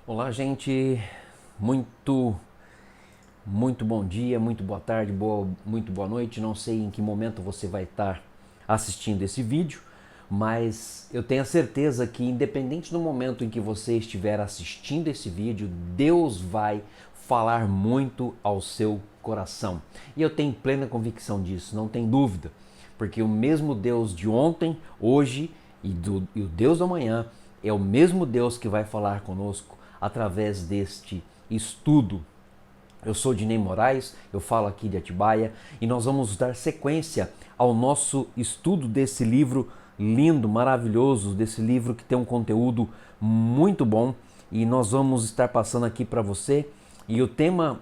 Olá, gente, muito bom dia, muito boa tarde, muito boa noite. Não sei em que momento você vai estar assistindo esse vídeo, mas eu tenho a certeza que independente do momento em que você estiver assistindo esse vídeo, Deus vai falar muito ao seu coração. E eu tenho plena convicção disso, não tem dúvida, porque o mesmo Deus de ontem, hoje e o Deus do amanhã é o mesmo Deus que vai falar conosco através deste estudo. Eu sou Dinei Moraes, eu falo aqui de Atibaia e nós vamos dar sequência ao nosso estudo desse livro lindo, maravilhoso, desse livro que tem um conteúdo muito bom e nós vamos estar passando aqui para você. E o tema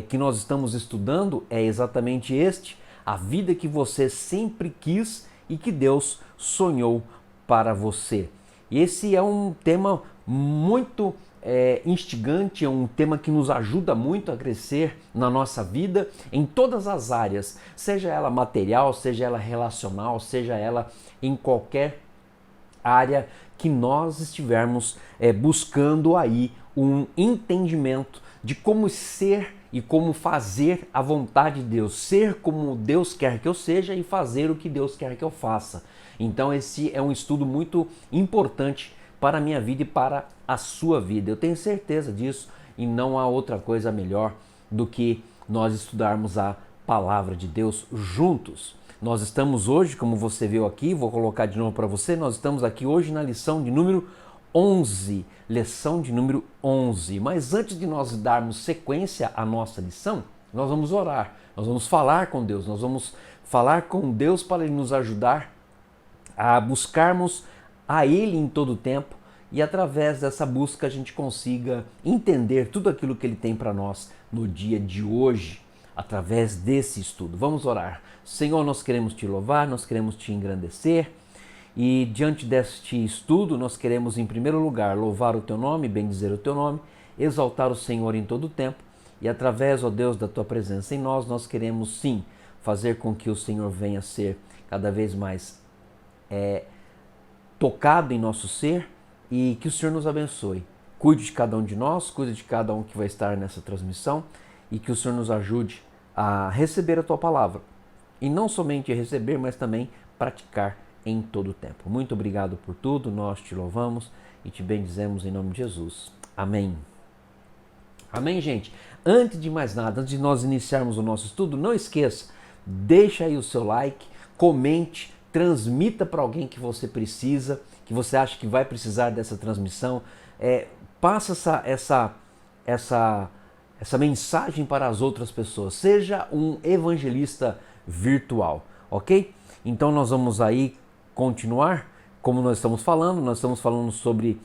que nós estamos estudando é exatamente este: a vida que você sempre quis e que Deus sonhou para você. E esse é um tema muito instigante, é um tema que nos ajuda muito a crescer na nossa vida em todas as áreas, seja ela material, seja ela relacional, seja ela em qualquer área que nós estivermos buscando aí um entendimento de como ser e como fazer a vontade de Deus, ser como Deus quer que eu seja e fazer o que Deus quer que eu faça. Então esse é um estudo muito importante para a minha vida e para a sua vida. Eu tenho certeza disso e não há outra coisa melhor do que nós estudarmos a palavra de Deus juntos. Nós estamos hoje, como você viu aqui, vou colocar de novo para você, nós estamos aqui hoje na lição de número 11. Lição de número 11. Mas antes de nós darmos sequência à nossa lição, nós vamos orar, nós vamos falar com Deus, nós vamos falar com Deus para Ele nos ajudar a buscarmos a Ele em todo o tempo e através dessa busca a gente consiga entender tudo aquilo que Ele tem para nós no dia de hoje, através desse estudo. Vamos orar. Senhor, nós queremos Te louvar, nós queremos Te engrandecer e diante deste estudo nós queremos em primeiro lugar louvar o Teu nome, bendizer o Teu nome, exaltar o Senhor em todo o tempo e através, ó Deus, da Tua presença em nós queremos sim fazer com que o Senhor venha ser cada vez mais tocado em nosso ser e que o Senhor nos abençoe. Cuide de cada um de nós, cuide de cada um que vai estar nessa transmissão e que o Senhor nos ajude a receber a Tua palavra. E não somente receber, mas também praticar em todo o tempo. Muito obrigado por tudo, nós Te louvamos e Te bendizemos em nome de Jesus. Amém. Amém, gente? Antes de mais nada, antes de nós iniciarmos o nosso estudo, não esqueça, deixa aí o seu like, comente, transmita para alguém que você precisa, que você acha que vai precisar dessa transmissão, passa essa mensagem para as outras pessoas, seja um evangelista virtual, ok? Então nós vamos aí continuar, como nós estamos falando sobre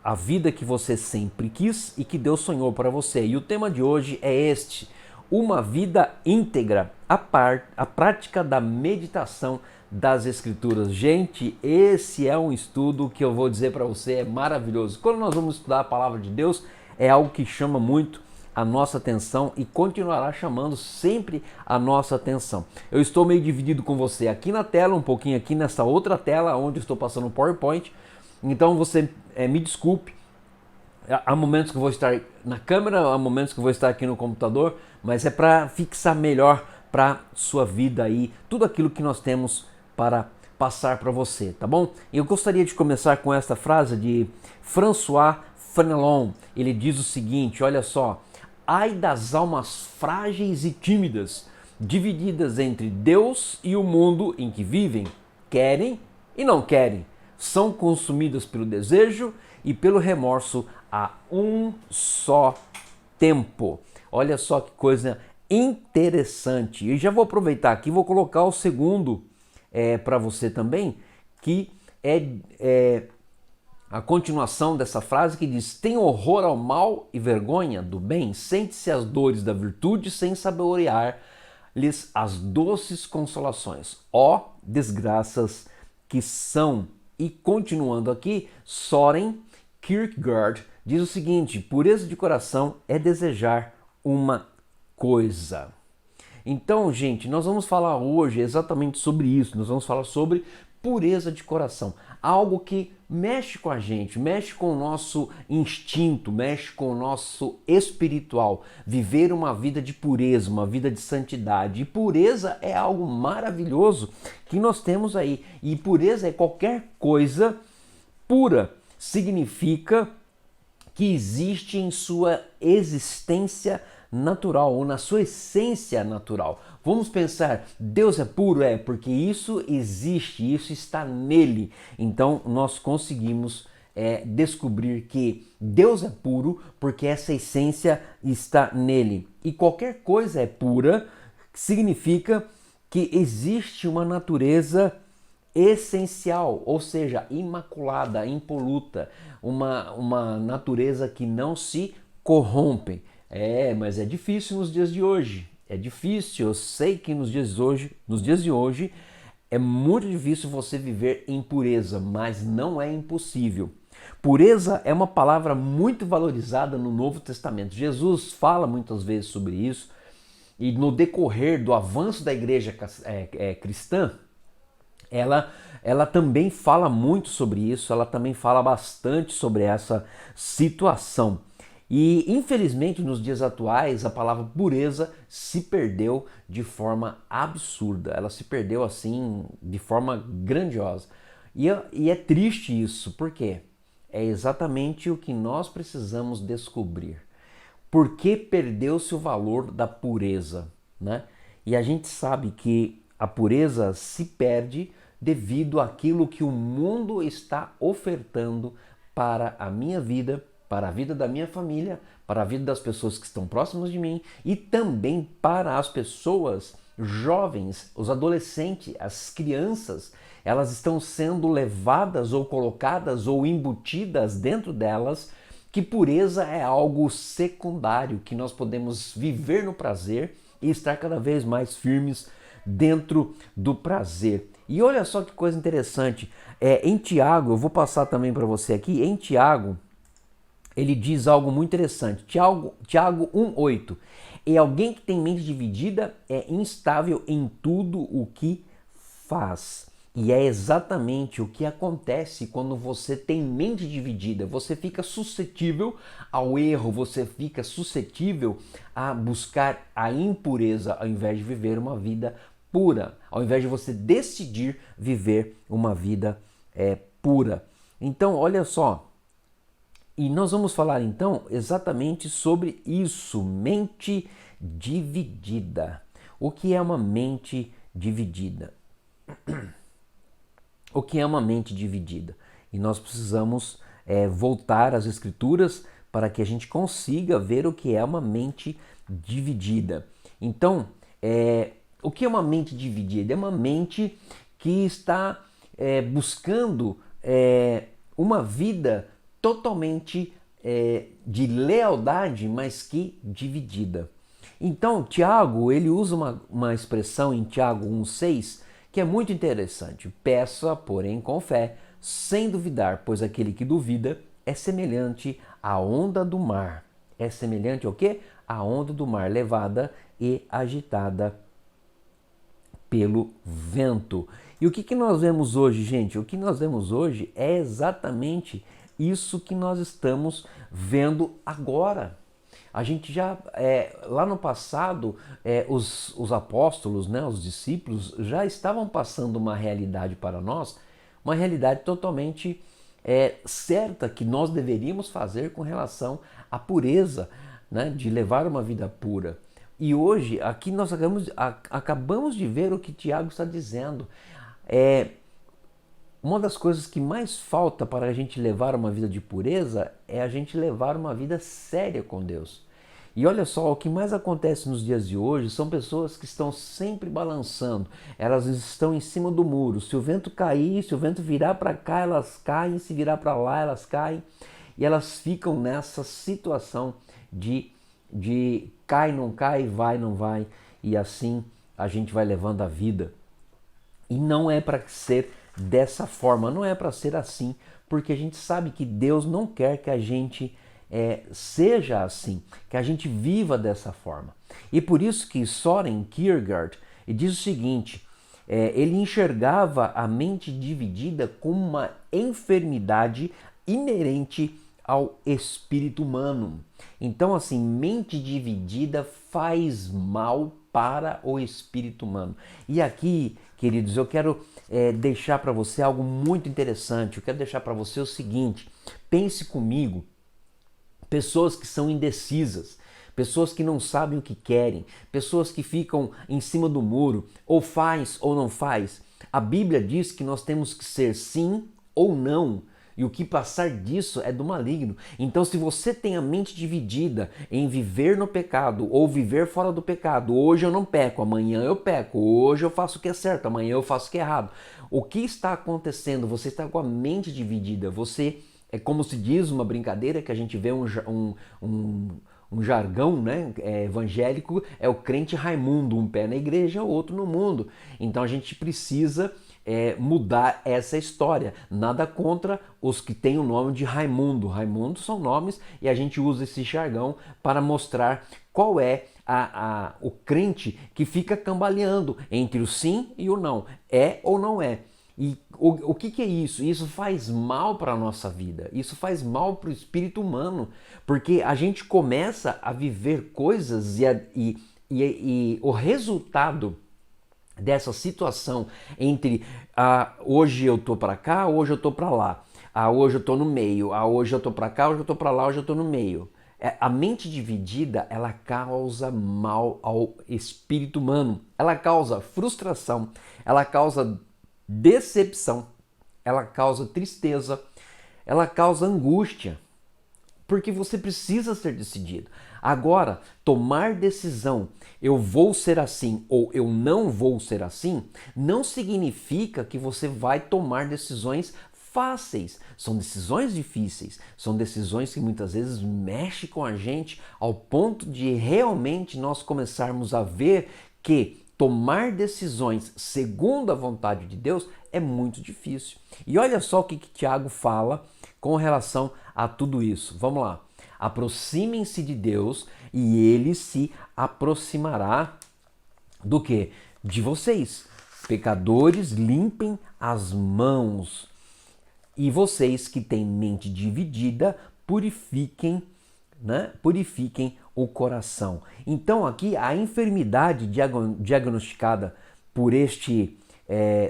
a vida que você sempre quis e que Deus sonhou para você. E o tema de hoje é este: uma vida íntegra, a prática da meditação das Escrituras. Gente, esse é um estudo que eu vou dizer para você, é maravilhoso. Quando nós vamos estudar a palavra de Deus, é algo que chama muito a nossa atenção e continuará chamando sempre a nossa atenção. Eu estou meio dividido com você aqui na tela, um pouquinho aqui nessa outra tela, onde eu estou passando o PowerPoint. Então você me desculpe, há momentos que eu vou estar na câmera, há momentos que eu vou estar aqui no computador, mas é para fixar melhor para sua vida aí, tudo aquilo que nós temos para passar para você, tá bom? E eu gostaria de começar com esta frase de François Fenelon. Ele diz o seguinte, olha só: ai das almas frágeis e tímidas, divididas entre Deus e o mundo em que vivem, querem e não querem, são consumidas pelo desejo e pelo remorso a um só tempo. Olha só que coisa interessante. E já vou aproveitar aqui, vou colocar o segundo para você também, que é a continuação dessa frase que diz: tem horror ao mal e vergonha do bem, sente-se as dores da virtude sem saborear-lhes as doces consolações. Ó desgraças que são. E continuando aqui, Soren Kierkegaard diz o seguinte: pureza de coração é desejar uma coisa. Então, gente, nós vamos falar hoje exatamente sobre isso. Nós vamos falar sobre pureza de coração. Algo que mexe com a gente, mexe com o nosso instinto, mexe com o nosso espiritual. Viver uma vida de pureza, uma vida de santidade. E pureza é algo maravilhoso que nós temos aí. E pureza é qualquer coisa pura. Significa que existe em sua existência natural, ou na sua essência natural. Vamos pensar, Deus é puro? É, porque isso existe, isso está nele. Então nós conseguimos descobrir que Deus é puro porque essa essência está nele. E qualquer coisa é pura, significa que existe uma natureza essencial, ou seja, imaculada, impoluta, uma natureza que não se corrompe. Mas é difícil nos dias de hoje. É difícil, eu sei que nos dias de hoje é muito difícil você viver em pureza, mas não é impossível. Pureza é uma palavra muito valorizada no Novo Testamento. Jesus fala muitas vezes sobre isso e no decorrer do avanço da igreja cristã, ela também fala muito sobre isso, ela também fala bastante sobre essa situação. E infelizmente nos dias atuais a palavra pureza se perdeu de forma absurda, ela se perdeu assim de forma grandiosa. E é triste isso, por quê? É exatamente o que nós precisamos descobrir. Por que perdeu-se o valor da pureza? né? E a gente sabe que a pureza se perde devido àquilo que o mundo está ofertando para a minha vida, para a vida da minha família, para a vida das pessoas que estão próximas de mim e também para as pessoas jovens, os adolescentes, as crianças. Elas estão sendo levadas ou colocadas ou embutidas dentro delas que pureza é algo secundário, que nós podemos viver no prazer e estar cada vez mais firmes dentro do prazer. E olha só que coisa interessante, em Tiago, eu vou passar também para você aqui, em Tiago, ele diz algo muito interessante, Tiago 1,8, e alguém que tem mente dividida é instável em tudo o que faz. E é exatamente o que acontece quando você tem mente dividida. Você fica suscetível ao erro, você fica suscetível a buscar a impureza ao invés de viver uma vida pura, ao invés de você decidir viver uma vida pura. Então, olha só, e nós vamos falar então exatamente sobre isso, mente dividida. O que é uma mente dividida? O que é uma mente dividida? E nós precisamos voltar às Escrituras para que a gente consiga ver o que é uma mente dividida. Então, o que é uma mente dividida? É uma mente que está buscando uma vida totalmente de lealdade, mas que dividida. Então, Tiago, ele usa uma expressão em Tiago 1,6 que é muito interessante. Peça, porém, com fé, sem duvidar, pois aquele que duvida é semelhante à onda do mar. É semelhante ao quê? À onda do mar, levada e agitada pelo vento. E o que nós vemos hoje, gente? O que nós vemos hoje é exatamente isso que nós estamos vendo agora. A gente já, lá no passado, os apóstolos, né, os discípulos, já estavam passando uma realidade para nós, uma realidade totalmente certa que nós deveríamos fazer com relação à pureza, né, de levar uma vida pura. E hoje, aqui nós acabamos de ver o que Tiago está dizendo. Uma das coisas que mais falta para a gente levar uma vida de pureza é a gente levar uma vida séria com Deus. E olha só, o que mais acontece nos dias de hoje são pessoas que estão sempre balançando, elas estão em cima do muro. Se o vento cair, se o vento virar para cá, elas caem, se virar para lá, elas caem, e elas ficam nessa situação de cai, não cai, vai, não vai, e assim a gente vai levando a vida. E não é para ser dessa forma, não é para ser assim, porque a gente sabe que Deus não quer que a gente seja assim, que a gente viva dessa forma. E por isso que Søren Kierkegaard diz o seguinte, ele enxergava a mente dividida como uma enfermidade inerente ao espírito humano. Então, assim, mente dividida faz mal para o espírito humano. E aqui, queridos, eu quero deixar para você algo muito interessante. Eu quero deixar para você o seguinte: pense comigo, pessoas que são indecisas, pessoas que não sabem o que querem, pessoas que ficam em cima do muro, ou faz ou não faz. A Bíblia diz que nós temos que ser sim ou não. E o que passar disso é do maligno. Então, se você tem a mente dividida em viver no pecado ou viver fora do pecado, hoje eu não peco, amanhã eu peco, hoje eu faço o que é certo, amanhã eu faço o que é errado. O que está acontecendo? Você está com a mente dividida. Você, é como se diz uma brincadeira que a gente vê um jargão, né, evangélico, é o crente Raimundo, um pé na igreja, outro no mundo. Então a gente precisa mudar essa história. Nada contra os que têm o nome de Raimundo. Raimundo são nomes e a gente usa esse jargão para mostrar qual é o crente que fica cambaleando entre o sim e o não. É ou não é? E o que é isso? Isso faz mal para a nossa vida, isso faz mal para o espírito humano, porque a gente começa a viver coisas e o resultado dessa situação entre hoje eu tô para cá, hoje eu tô para lá, hoje eu tô no meio, hoje eu tô para cá, hoje eu tô para lá, hoje eu tô no meio. A mente dividida, ela causa mal ao espírito humano, ela causa frustração, ela causa decepção, ela causa tristeza, ela causa angústia, porque você precisa ser decidido. Agora, tomar decisão, eu vou ser assim ou eu não vou ser assim, não significa que você vai tomar decisões fáceis. São decisões difíceis, são decisões que muitas vezes mexem com a gente ao ponto de realmente nós começarmos a ver que tomar decisões segundo a vontade de Deus é muito difícil. E olha só o que Tiago fala com relação a tudo isso. Vamos lá. Aproximem-se de Deus e Ele se aproximará do quê? De vocês. Pecadores, limpem as mãos. E vocês que têm mente dividida, purifiquem, né? Purifiquem o coração. Então aqui a enfermidade diagnosticada por este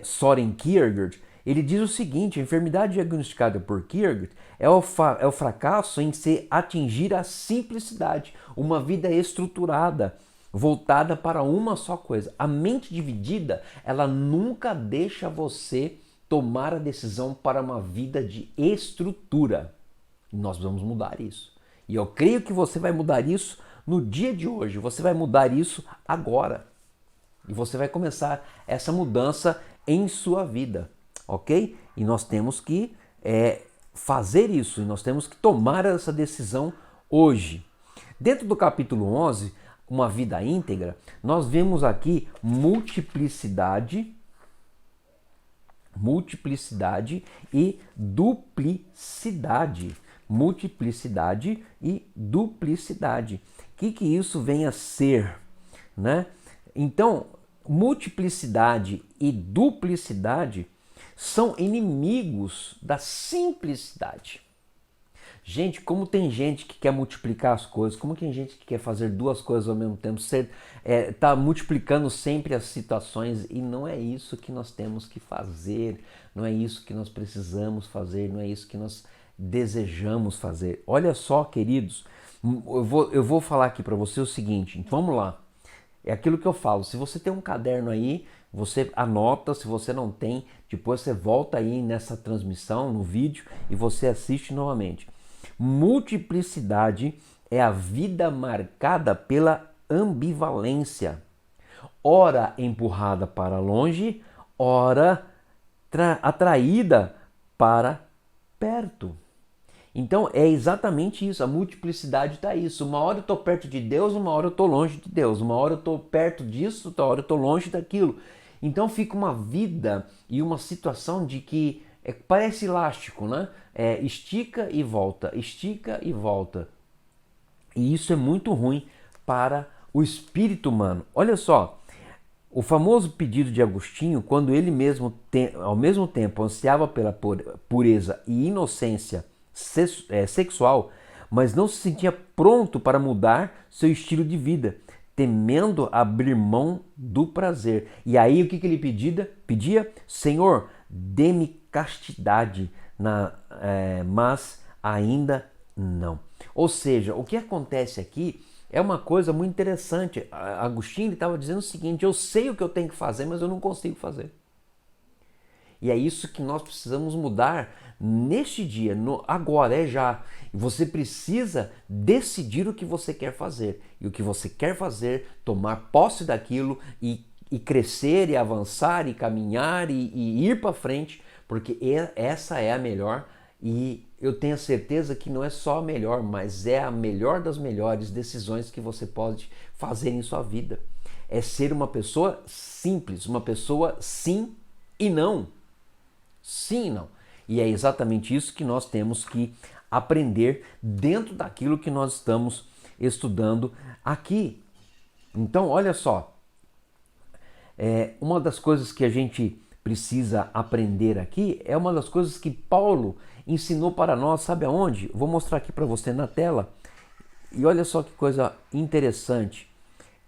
Soren Kierkegaard, ele diz o seguinte: a enfermidade diagnosticada por Kierkegaard é o fracasso em se atingir a simplicidade, uma vida estruturada, voltada para uma só coisa. A mente dividida, ela nunca deixa você tomar a decisão para uma vida de estrutura. E nós vamos mudar isso. E eu creio que você vai mudar isso no dia de hoje, você vai mudar isso agora. E você vai começar essa mudança em sua vida, ok? E nós temos que fazer isso, e nós temos que tomar essa decisão hoje. Dentro do capítulo 11, uma vida íntegra, nós vemos aqui multiplicidade e duplicidade. Multiplicidade e duplicidade. O que isso vem a ser, né? Então, multiplicidade e duplicidade são inimigos da simplicidade. Gente, como tem gente que quer multiplicar as coisas, como tem gente que quer fazer duas coisas ao mesmo tempo, tá multiplicando sempre as situações, e não é isso que nós temos que fazer, não é isso que nós precisamos fazer, não é isso que nós desejamos fazer. Olha só, queridos, eu vou falar aqui para você o seguinte, vamos lá, é aquilo que eu falo, se você tem um caderno aí, você anota, se você não tem, depois você volta aí nessa transmissão, no vídeo, e você assiste novamente. Multiplicidade é a vida marcada pela ambivalência, ora empurrada para longe, ora atraída para perto. Então é exatamente isso, a multiplicidade está isso. Uma hora eu estou perto de Deus, uma hora eu estou longe de Deus, uma hora eu estou perto disso, outra hora eu estou longe daquilo. Então fica uma vida e uma situação de que parece elástico, né? Estica e volta, estica e volta. E isso é muito ruim para o espírito humano. Olha só, o famoso pedido de Agostinho, quando ele mesmo ao mesmo tempo ansiava pela pureza e inocência sexual, mas não se sentia pronto para mudar seu estilo de vida, temendo abrir mão do prazer. E aí o que ele pedia? Senhor, dê-me castidade, mas ainda não. Ou seja, o que acontece aqui é uma coisa muito interessante. Agostinho estava dizendo o seguinte: eu sei o que eu tenho que fazer, mas eu não consigo fazer. E é isso que nós precisamos mudar neste dia, agora, é já. Você precisa decidir o que você quer fazer. E o que você quer fazer, tomar posse daquilo e crescer e avançar e caminhar e ir para frente, porque essa é a melhor, e eu tenho a certeza que não é só a melhor, mas é a melhor das melhores decisões que você pode fazer em sua vida. É ser uma pessoa simples, uma pessoa sim e não. Sim e não. E é exatamente isso que nós temos que aprender dentro daquilo que nós estamos estudando aqui. Então, olha só, uma das coisas que a gente precisa aprender aqui é uma das coisas que Paulo ensinou para nós, sabe aonde? Vou mostrar aqui para você na tela. E olha só que coisa interessante.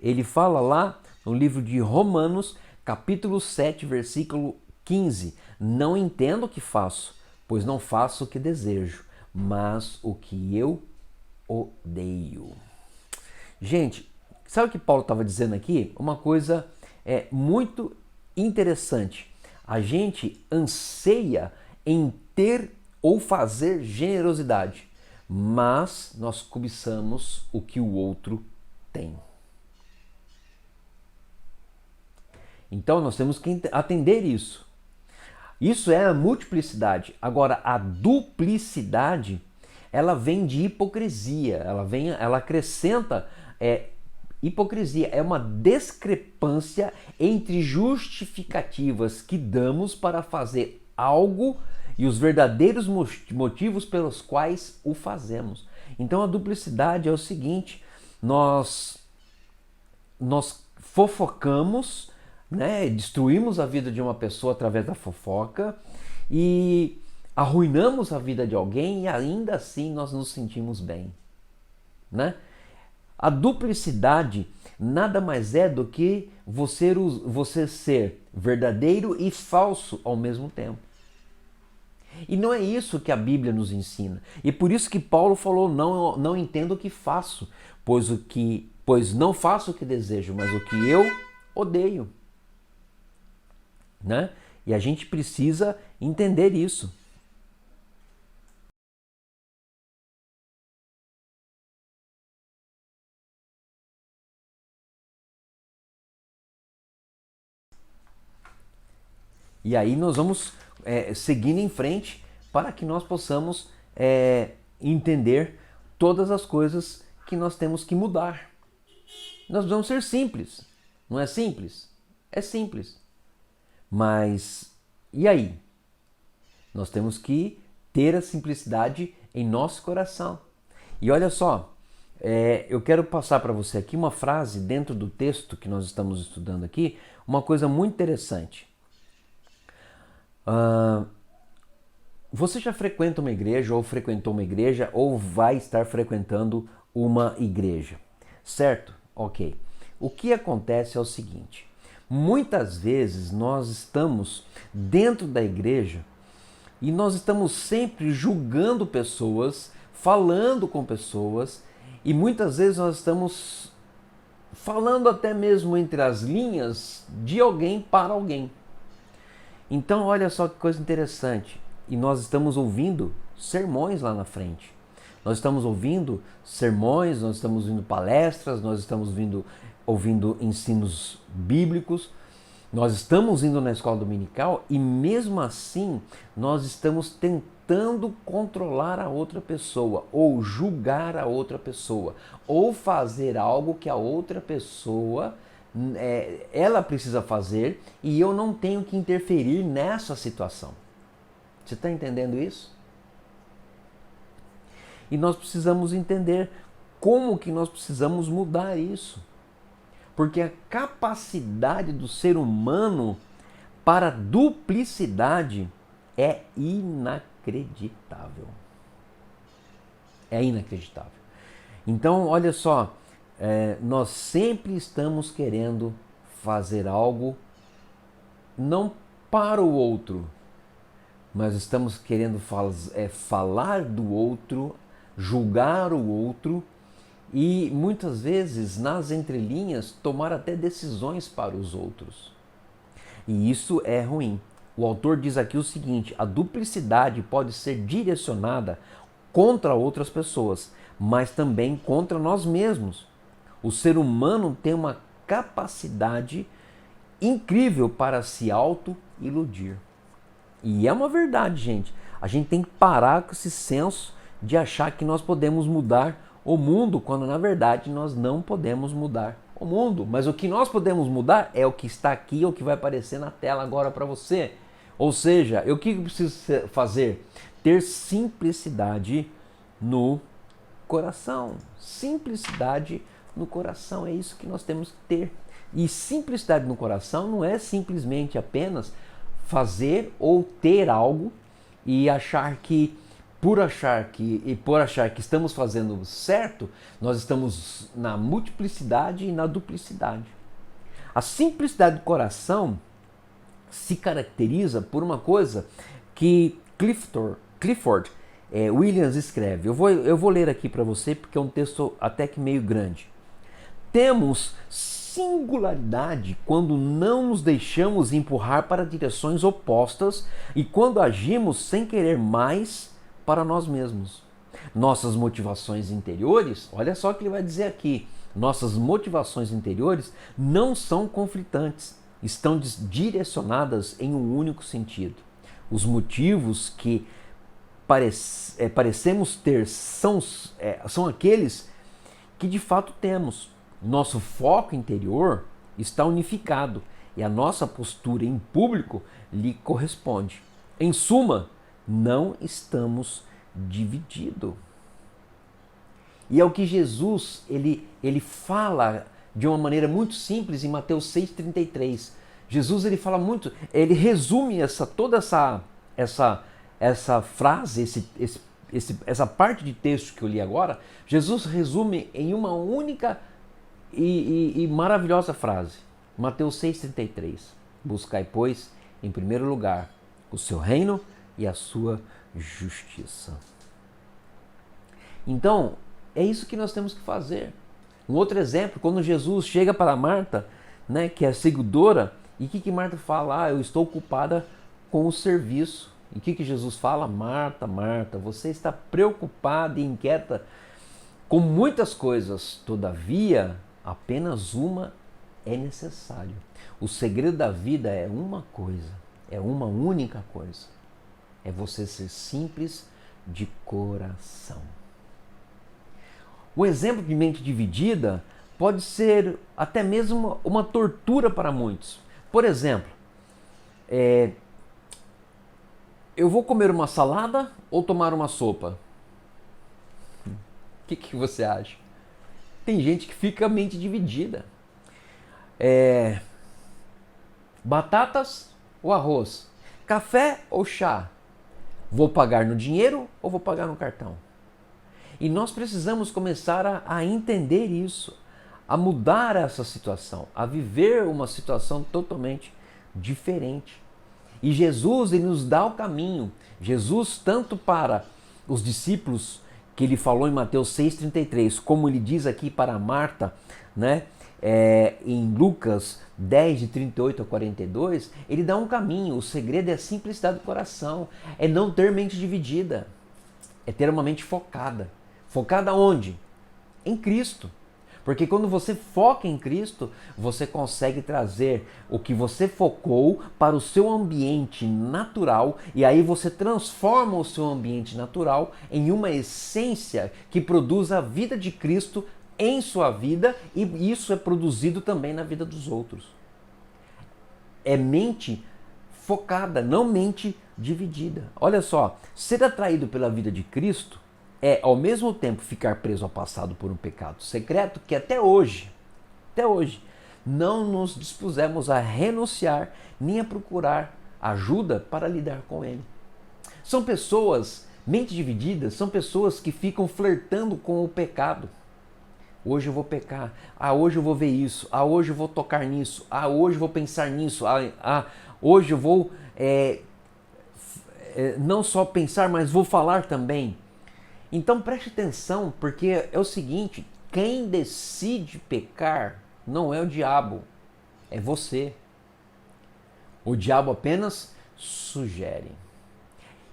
Ele fala lá no livro de Romanos, capítulo 7, versículo 15. Não entendo o que faço, pois não faço o que desejo, mas o que eu odeio. Gente, sabe o que Paulo estava dizendo aqui? Uma coisa muito interessante. A gente anseia em ter ou fazer generosidade, mas nós cobiçamos o que o outro tem. Então nós temos que atender isso. Isso é a multiplicidade. Agora, a duplicidade, ela vem de hipocrisia. Ela acrescenta hipocrisia. É uma discrepância entre justificativas que damos para fazer algo e os verdadeiros motivos pelos quais o fazemos. Então, a duplicidade é o seguinte: nós fofocamos, né? Destruímos a vida de uma pessoa através da fofoca e arruinamos a vida de alguém e ainda assim nós nos sentimos bem, né? A duplicidade nada mais é do que você ser verdadeiro e falso ao mesmo tempo. E não é isso que a Bíblia nos ensina. E por isso que Paulo falou: não entendo o que faço, pois não faço o que desejo, mas o que eu odeio. Né? E a gente precisa entender isso. E aí nós vamos seguindo em frente para que nós possamos entender todas as coisas que nós temos que mudar. Nós vamos ser simples. Não é simples? É simples. Mas e aí? Nós temos que ter a simplicidade em nosso coração. E olha só, eu quero passar para você aqui uma frase dentro do texto que nós estamos estudando aqui, uma coisa muito interessante. Você já frequenta uma igreja, ou frequentou uma igreja, ou vai estar frequentando uma igreja, certo? Ok. O que acontece é o seguinte: muitas vezes nós estamos dentro da igreja e nós estamos sempre julgando pessoas, falando com pessoas, e muitas vezes nós estamos falando até mesmo entre as linhas de alguém para alguém. Então olha só que coisa interessante, e nós estamos ouvindo sermões lá na frente. Nós estamos ouvindo sermões, nós estamos ouvindo palestras, nós estamos ouvindo ensinos bíblicos, nós estamos indo na escola dominical e mesmo assim nós estamos tentando controlar a outra pessoa, ou julgar a outra pessoa, ou fazer algo que a outra pessoa ela precisa fazer e eu não tenho que interferir nessa situação. Você está entendendo isso? E nós precisamos entender como que nós precisamos mudar isso. Porque a capacidade do ser humano para duplicidade é inacreditável. É inacreditável. Então, olha só, nós sempre estamos querendo fazer algo não para o outro, mas estamos querendo falar do outro, julgar o outro e muitas vezes nas entrelinhas tomar até decisões para os outros. E isso é ruim. O autor diz aqui o seguinte: a duplicidade pode ser direcionada contra outras pessoas, mas também contra nós mesmos. O ser humano tem uma capacidade incrível para se auto-iludir. E é uma verdade, gente. A gente tem que parar com esse senso de achar que nós podemos mudar o mundo, quando na verdade nós não podemos mudar o mundo. Mas o que nós podemos mudar é o que está aqui, o que vai aparecer na tela agora para você. Ou seja, o que eu preciso fazer? Ter simplicidade no coração. Simplicidade no coração, é isso que nós temos que ter. E simplicidade no coração não é simplesmente apenas fazer ou ter algo e achar que por achar que estamos fazendo certo, nós estamos na multiplicidade e na duplicidade. A simplicidade do coração se caracteriza por uma coisa que Clifford Williams escreve, eu vou ler aqui para você porque é um texto até que meio grande. Temos singularidade quando não nos deixamos empurrar para direções opostas e quando agimos sem querer mais para nós mesmos. Nossas motivações interiores, olha só o que ele vai dizer aqui, nossas motivações interiores não são conflitantes, estão direcionadas em um único sentido. Os motivos que parecemos ter são aqueles que de fato temos. Nosso foco interior está unificado e a nossa postura em público lhe corresponde. Em suma, não estamos divididos. E é o que Jesus ele fala de uma maneira muito simples em Mateus 6,33. Jesus ele fala muito, ele resume toda essa frase, essa parte de texto que eu li agora, Jesus resume em uma única e maravilhosa frase. Mateus 6,33. Buscai, pois, em primeiro lugar, o seu reino e a sua justiça. Então, é isso que nós temos que fazer. Um outro exemplo, quando Jesus chega para Marta, né, que é seguidora, e o que Marta fala? Eu estou ocupada com o serviço. E o que Jesus fala? Marta, Marta, você está preocupada e inquieta com muitas coisas, todavia, apenas uma é necessário. O segredo da vida é uma coisa, é uma única coisa. É você ser simples de coração. O exemplo de mente dividida pode ser até mesmo uma tortura para muitos. Por exemplo, eu vou comer uma salada ou tomar uma sopa? O que você acha? Tem gente que fica a mente dividida. Batatas ou arroz? Café ou chá? Vou pagar no dinheiro ou vou pagar no cartão? E nós precisamos começar a entender isso, a mudar essa situação, a viver uma situação totalmente diferente. E Jesus ele nos dá o caminho. Jesus, tanto para os discípulos, que ele falou em Mateus 6,33, como ele diz aqui para Marta, né? Em Lucas 10, de 38 a 42, ele dá um caminho. O segredo é a simplicidade do coração, é não ter mente dividida, é ter uma mente focada. Focada onde? Em Cristo. Porque quando você foca em Cristo, você consegue trazer o que você focou para o seu ambiente natural e aí você transforma o seu ambiente natural em uma essência que produz a vida de Cristo em sua vida e isso é produzido também na vida dos outros. É mente focada, não mente dividida. Olha só, ser atraído pela vida de Cristo é, ao mesmo tempo, ficar preso ao passado por um pecado secreto que até hoje, não nos dispusemos a renunciar nem a procurar ajuda para lidar com ele. São pessoas, mente divididas, são pessoas que ficam flertando com o pecado. Hoje eu vou pecar, hoje eu vou ver isso, hoje eu vou tocar nisso, hoje eu vou pensar nisso, hoje eu vou não só pensar, mas vou falar também. Então preste atenção, porque é o seguinte, quem decide pecar não é o diabo, é você. O diabo apenas sugere.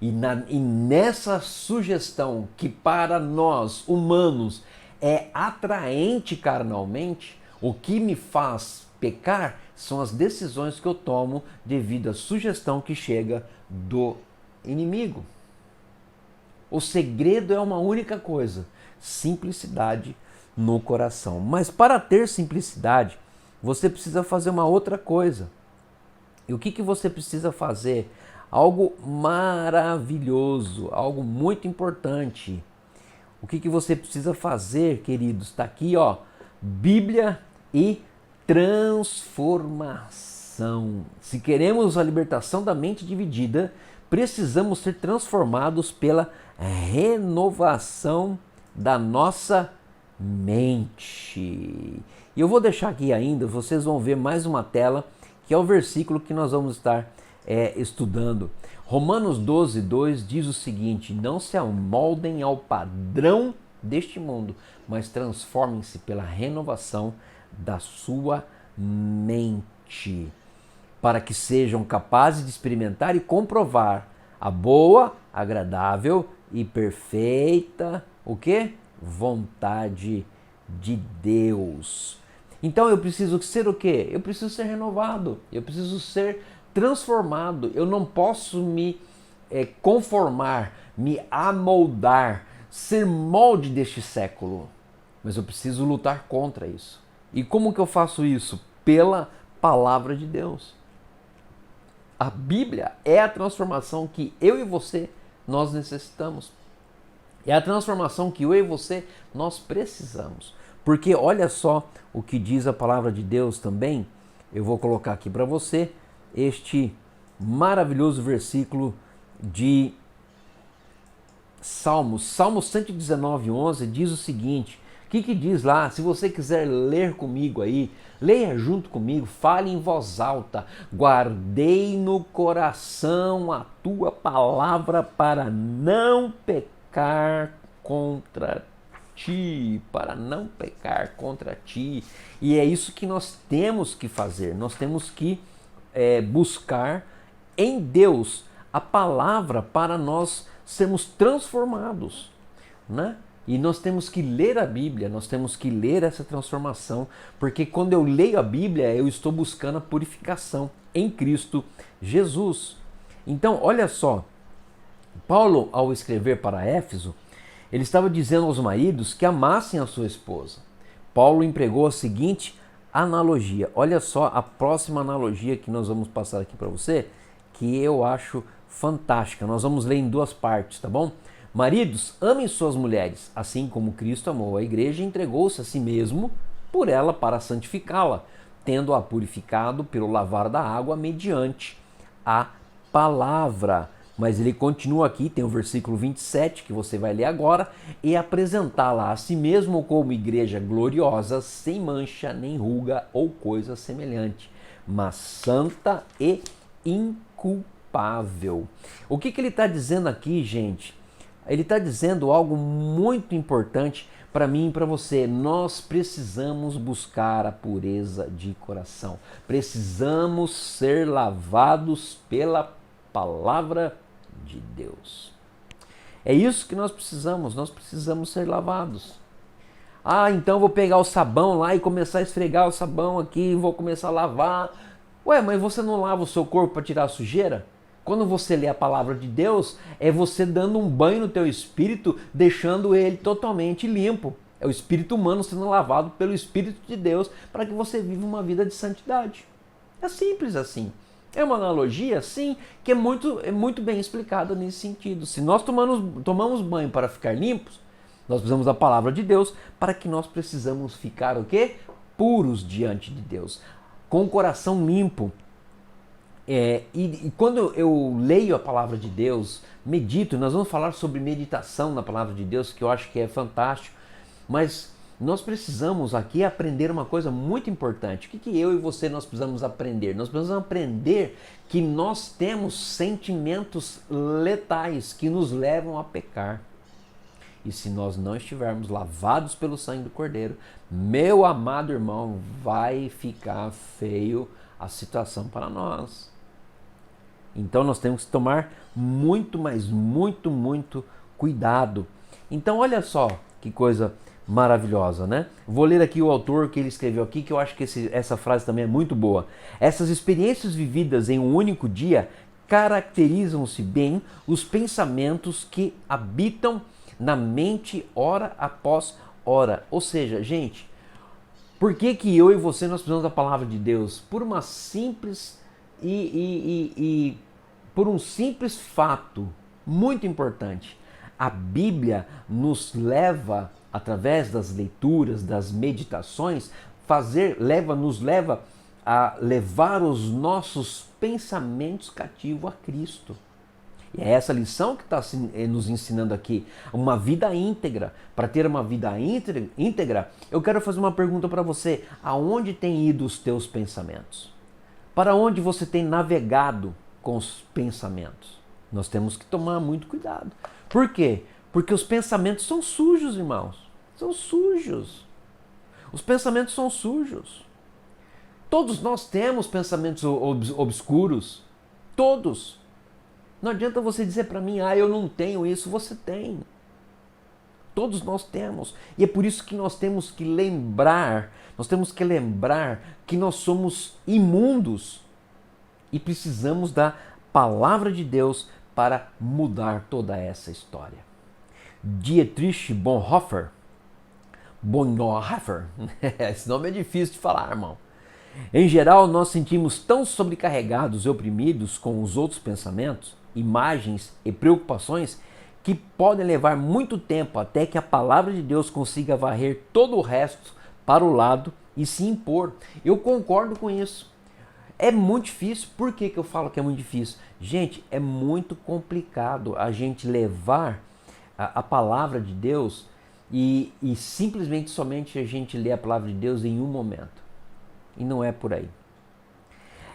E nessa sugestão que para nós humanos é atraente carnalmente, o que me faz pecar são as decisões que eu tomo devido à sugestão que chega do inimigo. O segredo é uma única coisa, simplicidade no coração. Mas para ter simplicidade, você precisa fazer uma outra coisa. E o que você precisa fazer? Algo maravilhoso, algo muito importante. O que você precisa fazer, queridos? Está aqui, ó, Bíblia e transformação. Se queremos a libertação da mente dividida, precisamos ser transformados pela renovação da nossa mente. E eu vou deixar aqui ainda, vocês vão ver mais uma tela, que é o versículo que nós vamos estar estudando. Romanos 12, 2 diz o seguinte: não se amoldem ao padrão deste mundo, mas transformem-se pela renovação da sua mente, para que sejam capazes de experimentar e comprovar a boa, agradável e perfeita, o quê? Vontade de Deus. Então eu preciso ser o quê? Eu preciso ser renovado, eu preciso ser transformado. Eu não posso me conformar, me amoldar, ser molde deste século. Mas eu preciso lutar contra isso. E como que eu faço isso? Pela palavra de Deus. A Bíblia é a transformação que eu e você, nós necessitamos. É a transformação que eu e você, nós precisamos. Porque olha só o que diz a palavra de Deus também. Eu vou colocar aqui para você este maravilhoso versículo de Salmos. Salmo 119, 11 diz o seguinte. O que diz lá? Se você quiser ler comigo aí, leia junto comigo, fale em voz alta. Guardei no coração a tua palavra para não pecar contra ti, para não pecar contra ti. E é isso que nós temos que fazer. Nós temos que buscar em Deus a palavra para nós sermos transformados, né? E nós temos que ler a Bíblia, nós temos que ler essa transformação, porque quando eu leio a Bíblia, eu estou buscando a purificação em Cristo Jesus. Então, olha só, Paulo, ao escrever para Éfeso, ele estava dizendo aos maridos que amassem a sua esposa. Paulo empregou a seguinte analogia. Olha só a próxima analogia que nós vamos passar aqui para você, que eu acho fantástica. Nós vamos ler em duas partes, tá bom? Maridos, amem suas mulheres, assim como Cristo amou a igreja e entregou-se a si mesmo por ela para santificá-la, tendo-a purificado pelo lavar da água mediante a palavra. Mas ele continua aqui, tem o versículo 27 que você vai ler agora, e apresentá-la a si mesmo como igreja gloriosa, sem mancha, nem ruga ou coisa semelhante, mas santa e inculpável. O que ele está dizendo aqui, gente? Ele está dizendo algo muito importante para mim e para você. Nós precisamos buscar a pureza de coração. Precisamos ser lavados pela palavra de Deus. É isso que nós precisamos ser lavados. Ah, então eu vou pegar o sabão lá e começar a esfregar o sabão aqui, vou começar a lavar. Ué, mas você não lava o seu corpo para tirar a sujeira? Quando você lê a palavra de Deus, é você dando um banho no teu espírito, deixando ele totalmente limpo. É o espírito humano sendo lavado pelo Espírito de Deus para que você viva uma vida de santidade. É simples assim. É uma analogia, sim, que é muito bem explicada nesse sentido. Se nós tomamos banho para ficar limpos, nós precisamos da palavra de Deus para que nós precisamos ficar o quê? Puros diante de Deus, com o coração limpo. E quando eu leio a palavra de Deus, medito, nós vamos falar sobre meditação na palavra de Deus, que eu acho que é fantástico, mas nós precisamos aqui aprender uma coisa muito importante. O que eu e você nós precisamos aprender? Nós precisamos aprender que nós temos sentimentos letais que nos levam a pecar. E se nós não estivermos lavados pelo sangue do Cordeiro, meu amado irmão, vai ficar feio a situação para nós. Então nós temos que tomar muito cuidado. Então olha só que coisa maravilhosa, né? Vou ler aqui o autor que ele escreveu aqui, que eu acho que essa frase também é muito boa. Essas experiências vividas em um único dia caracterizam-se bem os pensamentos que habitam na mente hora após hora. Ou seja, gente, por que eu e você nós precisamos da palavra de Deus? Por uma simples por um simples fato muito importante. A Bíblia nos leva, através das leituras, das meditações, nos leva a levar os nossos pensamentos cativos a Cristo. E é essa lição que está nos ensinando aqui, uma vida íntegra. Para ter uma vida íntegra, eu quero fazer uma pergunta para você. Aonde têm ido os teus pensamentos? Para onde você tem navegado com os pensamentos. Nós temos que tomar muito cuidado. Por quê? Porque os pensamentos são sujos, irmãos. São sujos. Os pensamentos são sujos. Todos nós temos pensamentos obscuros. Todos. Não adianta você dizer para mim, eu não tenho isso. Você tem. Todos nós temos. E é por isso que nós temos que lembrar que nós somos imundos e precisamos da palavra de Deus para mudar toda essa história. Dietrich Bonhoeffer, esse nome é difícil de falar, irmão. Em geral, nós sentimos tão sobrecarregados e oprimidos com os outros pensamentos, imagens e preocupações que podem levar muito tempo até que a palavra de Deus consiga varrer todo o resto para o lado e se impor. Eu concordo com isso. É muito difícil. Por que eu falo que é muito difícil? Gente, é muito complicado a gente levar a palavra de Deus e simplesmente somente a gente ler a palavra de Deus em um momento. E não é por aí.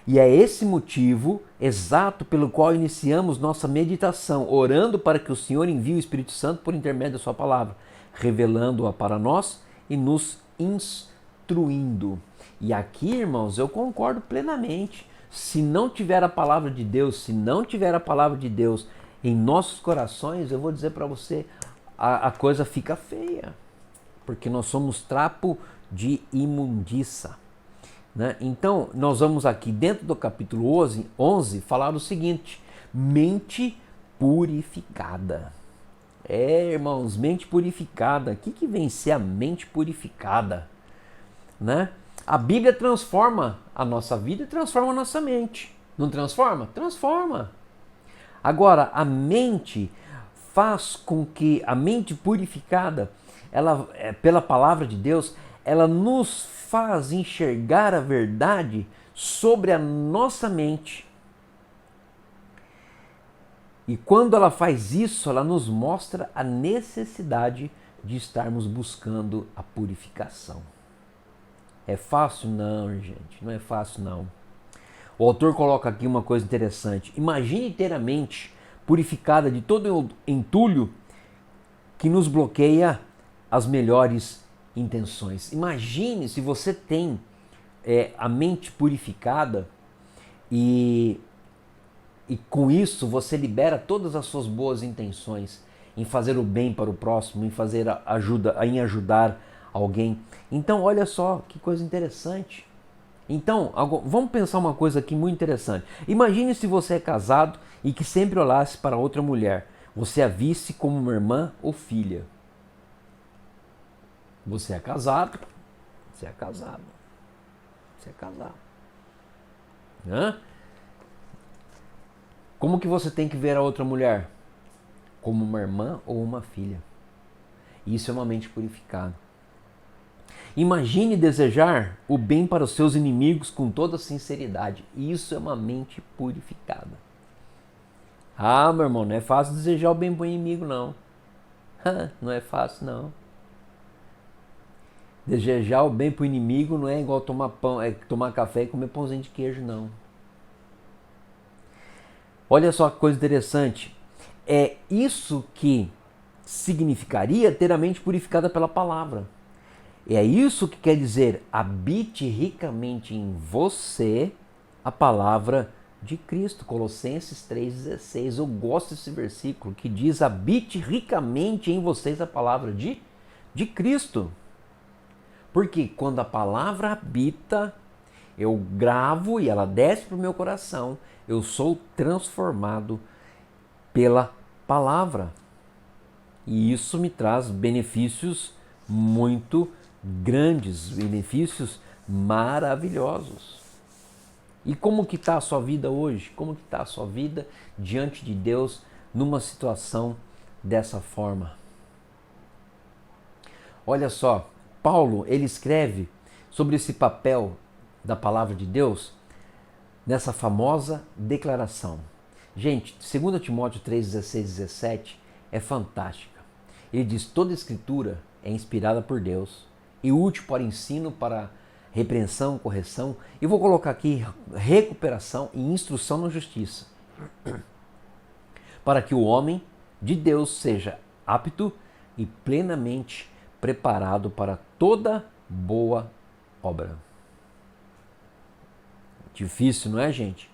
E é esse motivo exato pelo qual iniciamos nossa meditação, orando para que o Senhor envie o Espírito Santo por intermédio da sua palavra, revelando-a para nós e nos instruindo. E aqui, irmãos, eu concordo plenamente. Se não tiver a palavra de Deus, em nossos corações, eu vou dizer para você, a coisa fica feia. Porque nós somos trapo de imundiça. Né? Então, nós vamos aqui dentro do capítulo 11 falar o seguinte: mente purificada. Irmãos, mente purificada. O que vem ser a mente purificada? Né? A Bíblia transforma a nossa vida e transforma a nossa mente. Não transforma? Transforma. Agora, a mente faz com que a mente purificada, ela, pela palavra de Deus, ela nos faz enxergar a verdade sobre a nossa mente. E quando ela faz isso, ela nos mostra a necessidade de estarmos buscando a purificação. É fácil? Não, gente, não é fácil não. O autor coloca aqui uma coisa interessante. Imagine ter a mente purificada de todo entulho que nos bloqueia as melhores intenções. Imagine se você tem a mente purificada e com isso você libera todas as suas boas intenções em fazer o bem para o próximo, em ajudar alguém. Então, olha só que coisa interessante. Então, vamos pensar uma coisa aqui muito interessante. Imagine se você é casado e que sempre olhasse para outra mulher. Você a visse como uma irmã ou filha. Você é casado. Hã? Como que você tem que ver a outra mulher? Como uma irmã ou uma filha. Isso é uma mente purificada. Imagine desejar o bem para os seus inimigos com toda sinceridade. Isso é uma mente purificada. Meu irmão, não é fácil desejar o bem para o inimigo, não. Não é fácil, não. Desejar o bem para o inimigo não é igual tomar café e comer pãozinho de queijo, não. Olha só que coisa interessante. É isso que significaria ter a mente purificada pela palavra. É isso que quer dizer: habite ricamente em você a palavra de Cristo. Colossenses 3,16. Eu gosto desse versículo que diz: habite ricamente em vocês a palavra de Cristo. Porque quando a palavra habita, eu gravo e ela desce para o meu coração, eu sou transformado pela palavra. E isso me traz benefícios muito grandes, benefícios maravilhosos. E como que está a sua vida hoje? Como que está a sua vida diante de Deus numa situação dessa forma? Olha só, Paulo, ele escreve sobre esse papel da palavra de Deus nessa famosa declaração. Gente, 2 Timóteo 3, 16 e 17 é fantástica. Ele diz: toda a escritura é inspirada por Deus e útil para ensino, para repreensão, correção, e vou colocar aqui recuperação e instrução na justiça. para que o homem de Deus seja apto e plenamente preparado para toda boa obra. Difícil, não é, gente?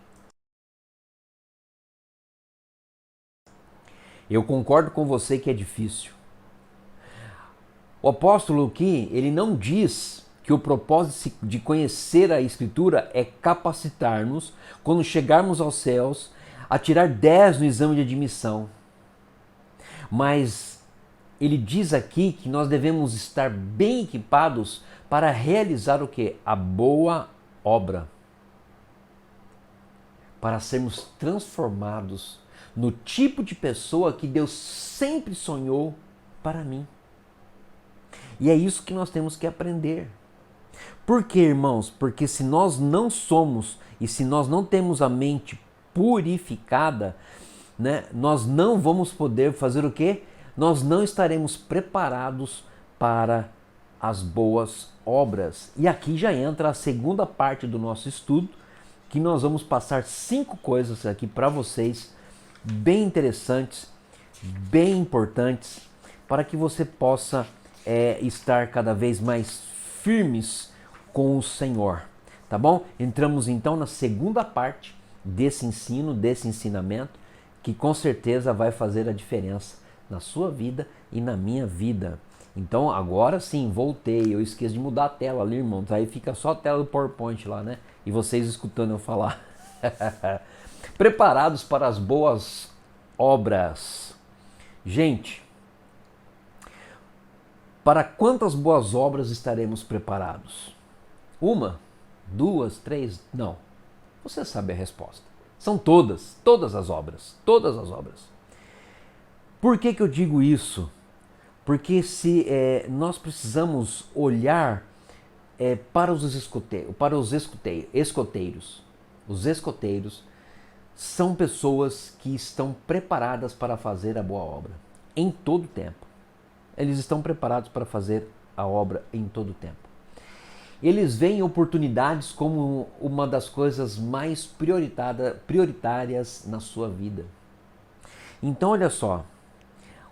Eu concordo com você que é difícil. O apóstolo aqui, ele não diz que o propósito de conhecer a Escritura é capacitar-nos, quando chegarmos aos céus, a tirar 10 no exame de admissão. Mas ele diz aqui que nós devemos estar bem equipados para realizar o quê? A boa obra. Para sermos transformados no tipo de pessoa que Deus sempre sonhou para mim. E é isso que nós temos que aprender. Por quê, irmãos? Porque se nós não somos e se nós não temos a mente purificada, né, nós não vamos poder fazer o quê? Nós não estaremos preparados para as boas obras. E aqui já entra a segunda parte do nosso estudo, que nós vamos passar 5 coisas aqui para vocês, bem interessantes, bem importantes, para que você possa estar cada vez mais firmes com o Senhor, tá bom? Entramos então na segunda parte desse ensino, desse ensinamento, que com certeza vai fazer a diferença na sua vida e na minha vida. Então agora sim, voltei, eu esqueci de mudar a tela ali, irmãos, aí fica só a tela do PowerPoint lá, né? E vocês escutando eu falar. Preparados para as boas obras. Gente, para quantas boas obras estaremos preparados? 1, 2, 3? Não. Você sabe a resposta. São todas as obras, todas as obras. Por que eu digo isso? Porque se nós precisamos olhar para os escoteiros. Os escoteiros são pessoas que estão preparadas para fazer a boa obra em todo o tempo. Eles estão preparados para fazer a obra em todo o tempo. Eles veem oportunidades como uma das coisas mais prioritárias na sua vida. Então, olha só,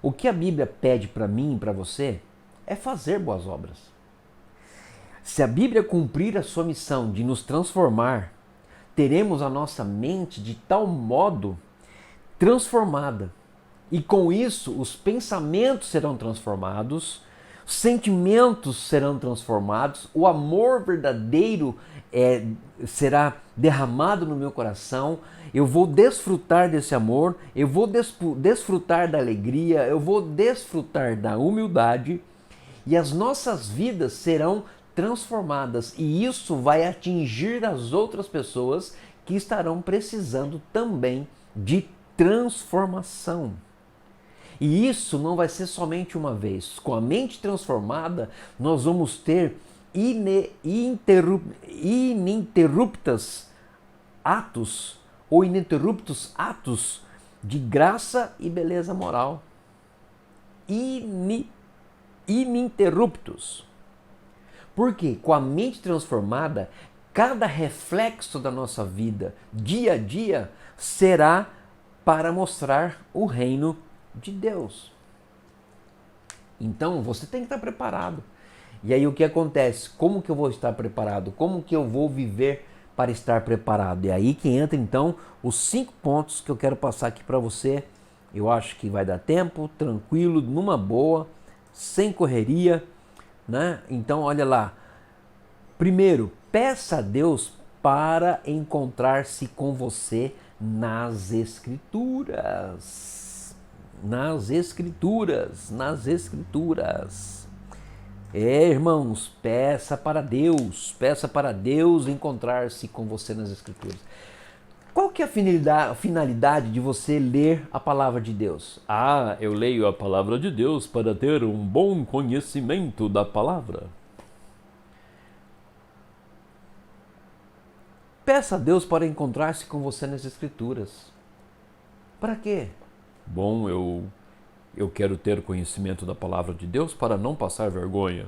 o que a Bíblia pede para mim e para você é fazer boas obras. Se a Bíblia cumprir a sua missão de nos transformar, teremos a nossa mente de tal modo transformada. E com isso, os pensamentos serão transformados, sentimentos serão transformados, o amor verdadeiro será derramado no meu coração, eu vou desfrutar desse amor, eu vou desfrutar da alegria, eu vou desfrutar da humildade e as nossas vidas serão transformadas e isso vai atingir as outras pessoas que estarão precisando também de transformação. E isso não vai ser somente uma vez. Com a mente transformada, nós vamos ter ininterruptos atos de graça e beleza moral. Ininterruptos. Porque com a mente transformada, cada reflexo da nossa vida, dia a dia, será para mostrar o reino de Deus. Então você tem que estar preparado. E aí o que acontece? Como que eu vou estar preparado? Como que eu vou viver para estar preparado? E aí que entra então os 5 pontos que eu quero passar aqui para você. Eu acho que vai dar tempo, tranquilo, numa boa, sem correria, né? Então olha lá. Primeiro, peça a Deus para encontrar-se com você nas Escrituras. Nas Escrituras. Irmãos, peça para Deus encontrar-se com você nas Escrituras. Qual que é a finalidade de você ler a palavra de Deus? Ah, eu leio a palavra de Deus para ter um bom conhecimento da palavra. Peça a Deus para encontrar-se com você nas Escrituras. Para quê? Bom, eu quero ter conhecimento da palavra de Deus para não passar vergonha.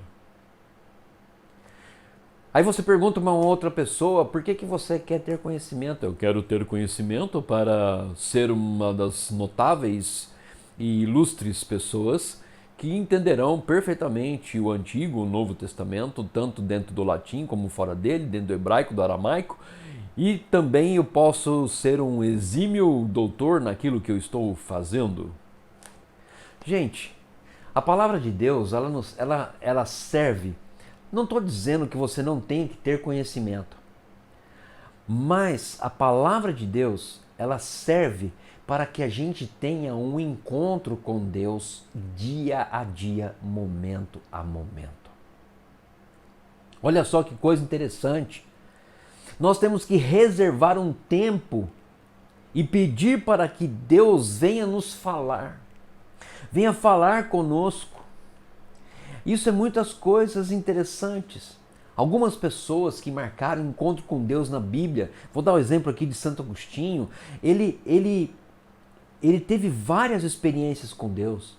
Aí você pergunta para uma outra pessoa, por que você quer ter conhecimento? Eu quero ter conhecimento para ser uma das notáveis e ilustres pessoas que entenderão perfeitamente o Antigo, o Novo Testamento, tanto dentro do latim como fora dele, dentro do hebraico, do aramaico, e também eu posso ser um exímio doutor naquilo que eu estou fazendo. Gente, a palavra de Deus, ela serve. Não estou dizendo que você não tem que ter conhecimento, mas a palavra de Deus, ela serve para que a gente tenha um encontro com Deus dia a dia, momento a momento. Olha só que coisa interessante. Nós temos que reservar um tempo e pedir para que Deus venha nos falar, venha falar conosco. Isso é muitas coisas interessantes. Algumas pessoas que marcaram encontro com Deus na Bíblia, vou dar o exemplo aqui de Santo Agostinho, ele teve várias experiências com Deus.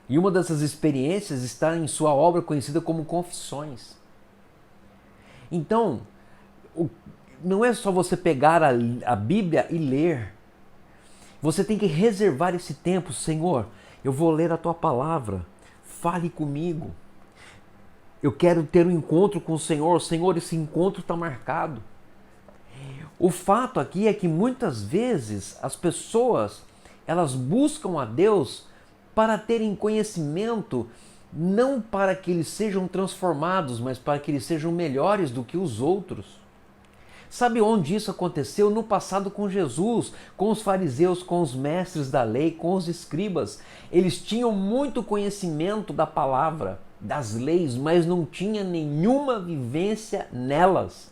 E uma dessas experiências está em sua obra conhecida como Confissões. Então, não é só você pegar a Bíblia e ler. Você tem que reservar esse tempo. Senhor, eu vou ler a tua palavra. Fale comigo. Eu quero ter um encontro com o Senhor. Senhor, esse encontro está marcado. O fato aqui é que muitas vezes as pessoas, elas buscam a Deus para terem conhecimento, não para que eles sejam transformados, mas para que eles sejam melhores do que os outros. Sabe onde isso aconteceu? No passado com Jesus, com os fariseus, com os mestres da lei, com os escribas. Eles tinham muito conhecimento da palavra, das leis, mas não tinha nenhuma vivência nelas.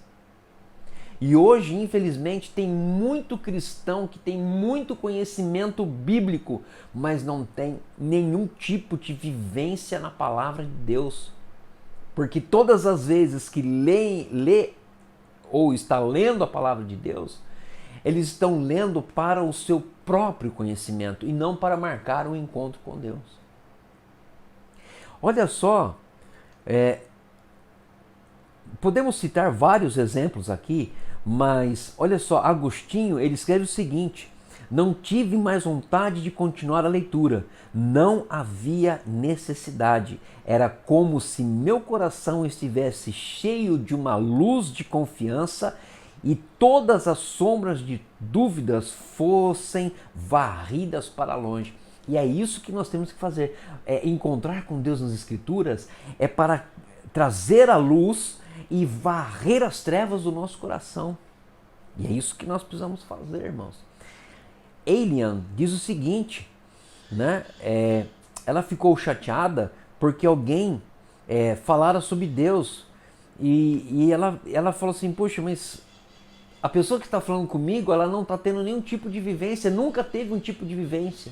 E hoje, infelizmente, tem muito cristão que tem muito conhecimento bíblico, mas não tem nenhum tipo de vivência na palavra de Deus. Porque todas as vezes que lê ou está lendo a palavra de Deus, eles estão lendo para o seu próprio conhecimento e não para marcar um encontro com Deus. Olha só, podemos citar vários exemplos aqui, mas olha só, Agostinho, ele escreve o seguinte: não tive mais vontade de continuar a leitura, não havia necessidade. Era como se meu coração estivesse cheio de uma luz de confiança e todas as sombras de dúvidas fossem varridas para longe. E é isso que nós temos que fazer. Encontrar com Deus nas Escrituras é para trazer a luz e varrer as trevas do nosso coração. E é isso que nós precisamos fazer, irmãos. Elian diz o seguinte, né? Ela ficou chateada porque alguém falara sobre Deus e ela falou assim, poxa, mas a pessoa que está falando comigo, ela não está tendo nenhum tipo de vivência, nunca teve um tipo de vivência.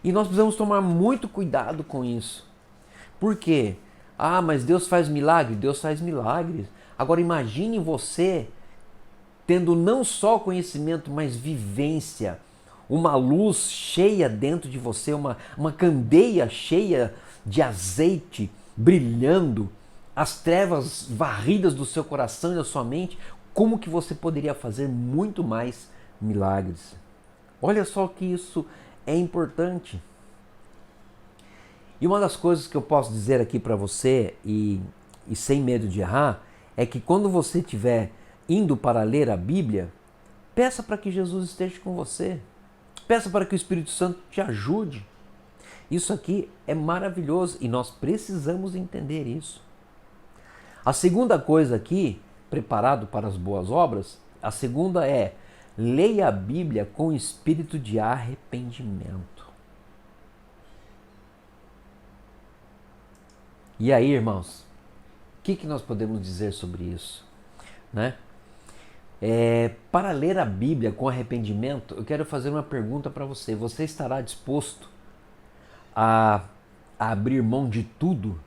E nós precisamos tomar muito cuidado com isso. Por quê? Ah, mas Deus faz milagres? Deus faz milagres. Agora imagine você tendo não só conhecimento, mas vivência. Uma luz cheia dentro de você, uma candeia cheia de azeite brilhando, as trevas varridas do seu coração e da sua mente. Como que você poderia fazer muito mais milagres? Olha só que isso é importante. E uma das coisas que eu posso dizer aqui para você, e sem medo de errar, é que quando você estiver indo para ler a Bíblia, peça para que Jesus esteja com você. Peça para que o Espírito Santo te ajude. Isso aqui é maravilhoso e nós precisamos entender isso. A segunda coisa aqui, preparado para as boas obras, a segunda é: leia a Bíblia com espírito de arrependimento. E aí, irmãos, o que nós podemos dizer sobre isso? Né? Para ler a Bíblia com arrependimento, eu quero fazer uma pergunta para você. Você estará disposto a abrir mão de tudo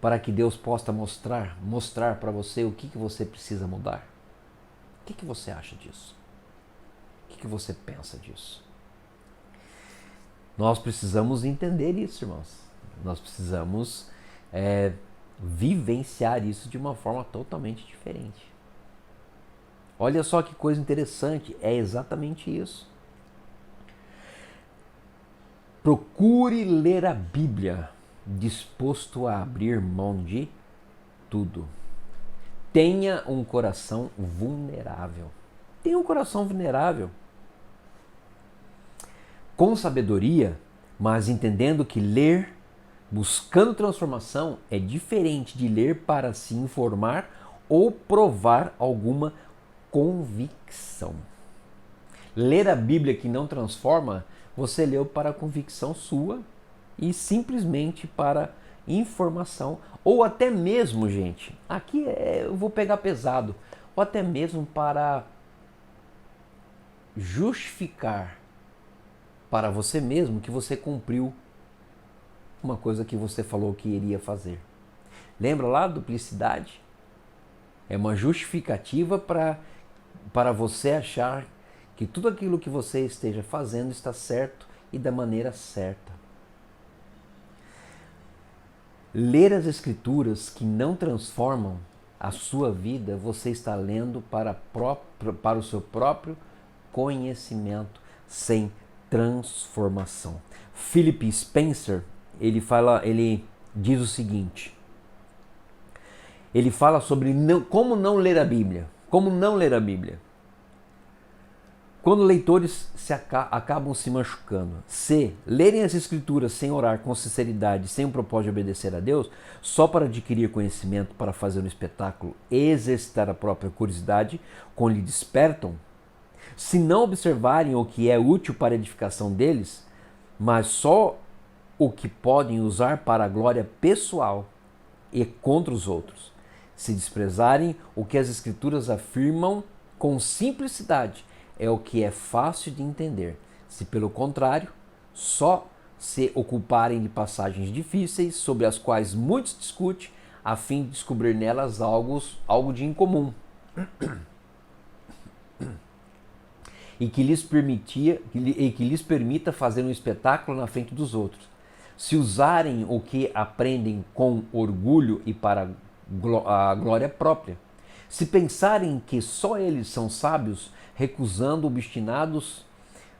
para que Deus possa mostrar para você o que você precisa mudar? O que você acha disso? O que você pensa disso? Nós precisamos entender isso, irmãos. Nós precisamos vivenciar isso de uma forma totalmente diferente. Olha só que coisa interessante, é exatamente isso. Procure ler a Bíblia disposto a abrir mão de tudo. Tenha um coração vulnerável. Tenha um coração vulnerável. Com sabedoria, mas entendendo que ler buscando transformação é diferente de ler para se informar ou provar alguma convicção. Ler a Bíblia que não transforma, você leu para a convicção sua e simplesmente para informação, ou até mesmo, gente, aqui eu vou pegar pesado, ou até mesmo para justificar para você mesmo que você cumpriu uma coisa que você falou que iria fazer. Lembra lá a duplicidade? É uma justificativa para você achar que tudo aquilo que você esteja fazendo está certo e da maneira certa. Ler as escrituras que não transformam a sua vida, você está lendo para o seu próprio conhecimento sem transformação. Philip Spencer, ele diz o seguinte, ele fala sobre como não ler a Bíblia. Como não ler a Bíblia? Quando leitores acabam se machucando, se lerem as Escrituras sem orar com sinceridade, sem o propósito de obedecer a Deus, só para adquirir conhecimento, para fazer um espetáculo, exercitar a própria curiosidade, quando lhe despertam, se não observarem o que é útil para a edificação deles, mas só o que podem usar para a glória pessoal e contra os outros, se desprezarem o que as Escrituras afirmam com simplicidade, é o que é fácil de entender. Se, pelo contrário, só se ocuparem de passagens difíceis, sobre as quais muitos discutem, a fim de descobrir nelas algo de incomum, e que lhes permita fazer um espetáculo na frente dos outros. Se usarem o que aprendem com orgulho e para a glória própria. Se pensarem que só eles são sábios, recusando obstinados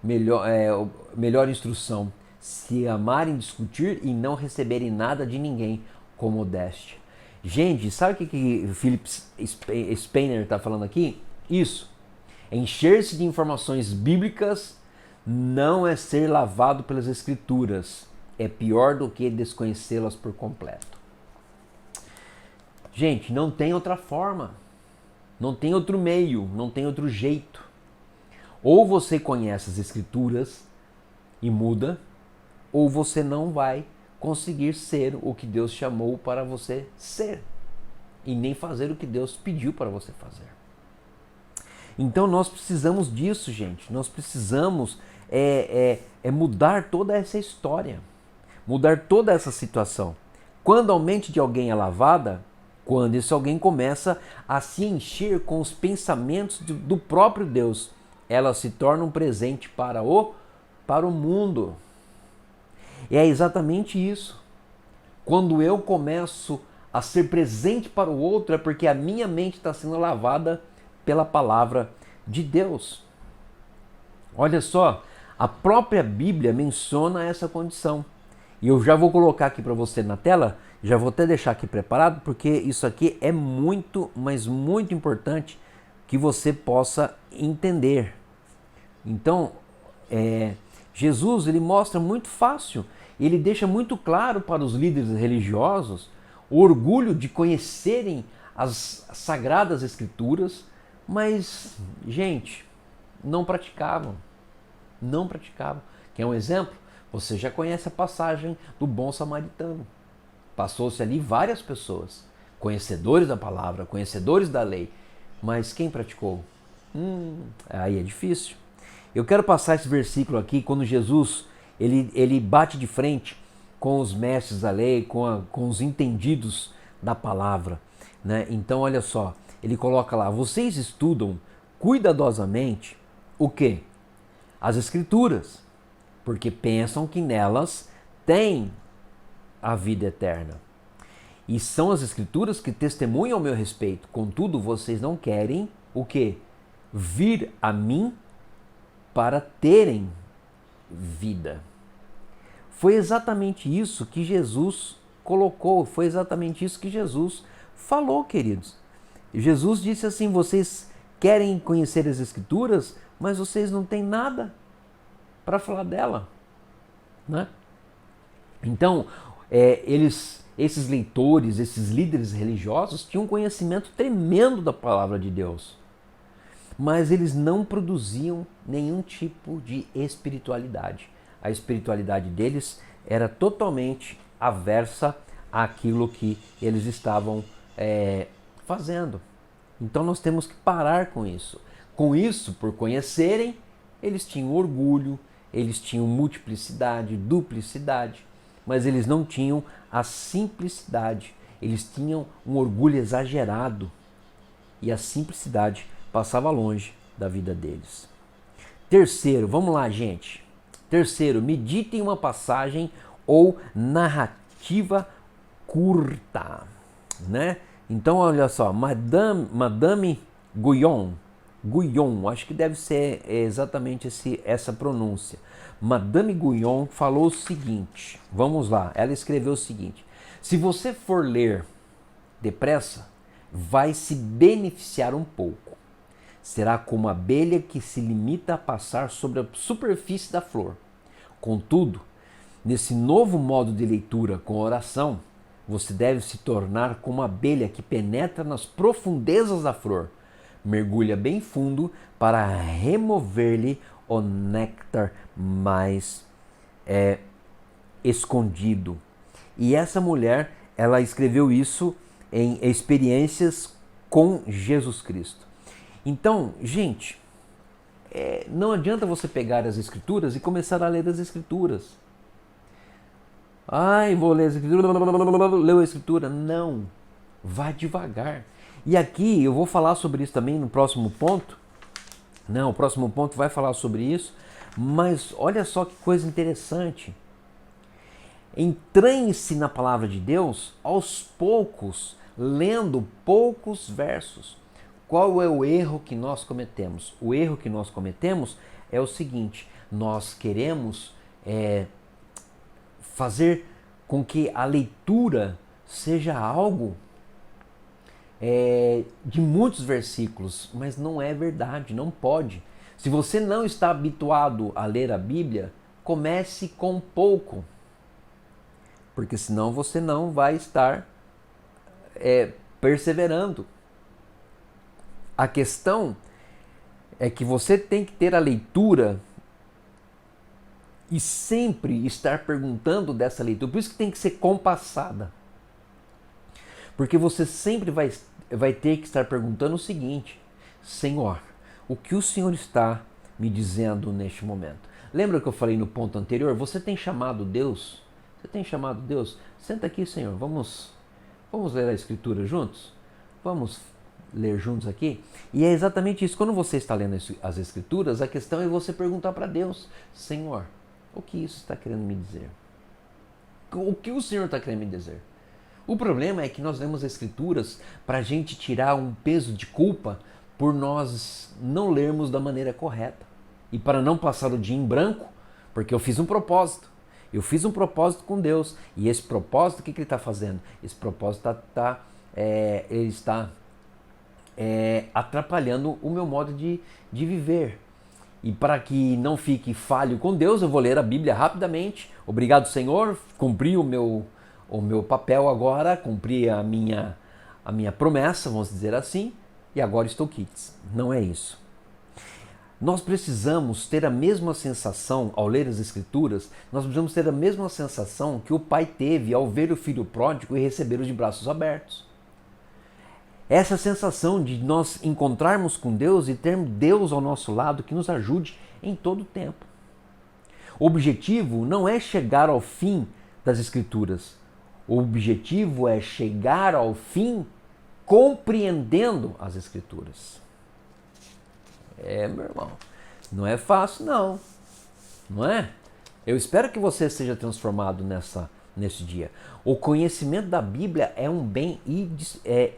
melhor instrução. Se amarem discutir e não receberem nada de ninguém com modéstia. Gente, sabe o que Philip Spener está falando aqui? Isso. Encher-se de informações bíblicas não é ser lavado pelas Escrituras. É pior do que desconhecê-las por completo. Gente, não tem outra forma. Não tem outro meio, não tem outro jeito. Ou você conhece as Escrituras e muda, ou você não vai conseguir ser o que Deus chamou para você ser. E nem fazer o que Deus pediu para você fazer. Então nós precisamos disso, gente. Nós precisamos mudar toda essa história. Mudar toda essa situação. Quando a mente de alguém é lavada, quando esse alguém começa a se encher com os pensamentos do próprio Deus, ela se torna um presente para o mundo. E é exatamente isso. Quando eu começo a ser presente para o outro, é porque a minha mente está sendo lavada pela palavra de Deus. Olha só, a própria Bíblia menciona essa condição. E eu já vou colocar aqui para você na tela, já vou até deixar aqui preparado, porque isso aqui é muito, mas muito importante que você possa entender. Então, Jesus, ele mostra muito fácil, ele deixa muito claro para os líderes religiosos o orgulho de conhecerem as sagradas Escrituras, mas, gente, não praticavam. Não praticavam. Quer um exemplo? Você já conhece a passagem do bom samaritano. Passou-se ali várias pessoas, conhecedores da palavra, conhecedores da lei, mas quem praticou? Aí é difícil. Eu quero passar esse versículo aqui quando Jesus ele bate de frente com os mestres da lei, com os entendidos da palavra, né? Então olha só, ele coloca lá, vocês estudam cuidadosamente o quê? As Escrituras, porque pensam que nelas tem a vida eterna. E são as Escrituras que testemunham ao meu respeito. Contudo, vocês não querem o quê? Vir a mim para terem vida. Foi exatamente isso que Jesus colocou, foi exatamente isso que Jesus falou, queridos. Jesus disse assim: vocês querem conhecer as Escrituras, mas vocês não têm nada para falar dela, né? Então, esses leitores, esses líderes religiosos tinham um conhecimento tremendo da palavra de Deus, mas eles não produziam nenhum tipo de espiritualidade. A espiritualidade deles era totalmente aversa àquilo que eles estavam fazendo. Então nós temos que parar com isso. Com isso, por conhecerem, eles tinham orgulho, eles tinham multiplicidade, duplicidade, mas eles não tinham a simplicidade. Eles tinham um orgulho exagerado e a simplicidade passava longe da vida deles. Terceiro, vamos lá, gente. Terceiro, meditem uma passagem ou narrativa curta, né? Então, olha só, Madame Guyon, acho que deve ser exatamente essa pronúncia. Madame Guyon falou o seguinte, vamos lá, ela escreveu o seguinte: se você for ler depressa, vai se beneficiar um pouco. Será como a abelha que se limita a passar sobre a superfície da flor. Contudo, nesse novo modo de leitura com oração, você deve se tornar como a abelha que penetra nas profundezas da flor, mergulha bem fundo para remover-lhe o néctar mais escondido. E essa mulher, ela escreveu isso em experiências com Jesus Cristo. Então, gente, não adianta você pegar as Escrituras e começar a ler as Escrituras. Ai, vou ler as Escrituras, leu a Escritura. Não, vá devagar. E aqui eu vou falar sobre isso também no próximo ponto. Não, o próximo ponto vai falar sobre isso. Mas olha só que coisa interessante. Entranhe-se na palavra de Deus aos poucos, lendo poucos versos. Qual é o erro que nós cometemos? O erro que nós cometemos é o seguinte: nós queremos fazer com que a leitura seja algo de muitos versículos, mas não é verdade, não pode. Se você não está habituado a ler a Bíblia, comece com pouco, porque senão você não vai estar perseverando. A questão é que você tem que ter a leitura e sempre estar perguntando dessa leitura. Por isso que tem que ser compassada. Porque você sempre vai ter que estar perguntando o seguinte: Senhor, o que o Senhor está me dizendo neste momento? Lembra que eu falei no ponto anterior? Você tem chamado Deus? Você tem chamado Deus? Senta aqui, Senhor. Vamos ler a Escritura juntos? Vamos ler juntos aqui? E é exatamente isso. Quando você está lendo as Escrituras, a questão é você perguntar para Deus: Senhor, o que isso está querendo me dizer? O que o Senhor está querendo me dizer? O problema é que nós lemos as Escrituras para a gente tirar um peso de culpa por nós não lermos da maneira correta. E para não passar o dia em branco, porque eu fiz um propósito. Eu fiz um propósito com Deus. E esse propósito, o que ele está fazendo? Esse propósito ele está atrapalhando o meu modo de viver. E para que não fique falho com Deus, eu vou ler a Bíblia rapidamente. Obrigado, Senhor, cumpri o meu papel agora, cumpri a minha promessa, vamos dizer assim, e agora estou quites. Não é isso. Nós precisamos ter a mesma sensação ao ler as Escrituras, nós precisamos ter a mesma sensação que o pai teve ao ver o filho pródigo e recebê-lo de braços abertos. Essa sensação de nós encontrarmos com Deus e termos Deus ao nosso lado que nos ajude em todo o tempo. O objetivo não é chegar ao fim das Escrituras. O objetivo é chegar ao fim compreendendo as Escrituras. Meu irmão, não é fácil não é? Eu espero que você seja transformado nesse dia. O conhecimento da Bíblia é um bem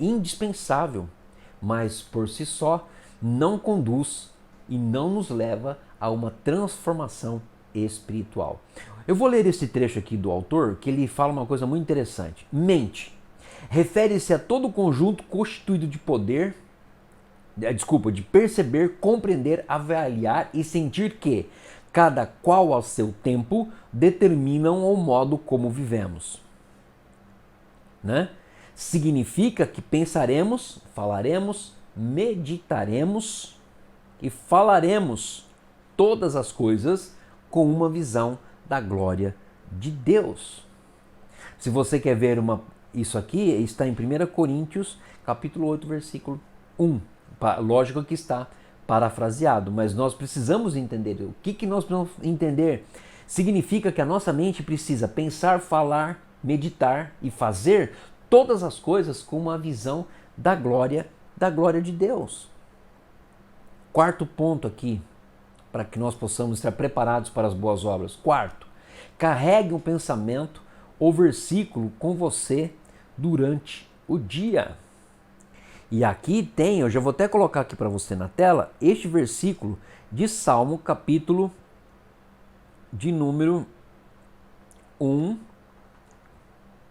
indispensável, mas por si só não conduz e não nos leva a uma transformação espiritual. Eu vou ler esse trecho aqui do autor, que ele fala uma coisa muito interessante. Mente refere-se a todo o conjunto constituído de poder, de perceber, compreender, avaliar e sentir que, cada qual ao seu tempo, determinam o modo como vivemos. Né? Significa que pensaremos, falaremos, meditaremos e falaremos todas as coisas com uma visão da glória de Deus. Se você quer ver isso aqui, está em 1 Coríntios, capítulo 8, versículo 1. Lógico que está parafraseado, mas nós precisamos entender. O que nós precisamos entender? Significa que a nossa mente precisa pensar, falar, meditar e fazer todas as coisas com uma visão da glória de Deus. Quarto ponto aqui, para que nós possamos estar preparados para as boas obras. Quarto, carregue um pensamento ou versículo com você durante o dia. E aqui tem, eu já vou até colocar aqui para você na tela, este versículo de Salmo, capítulo de número 1.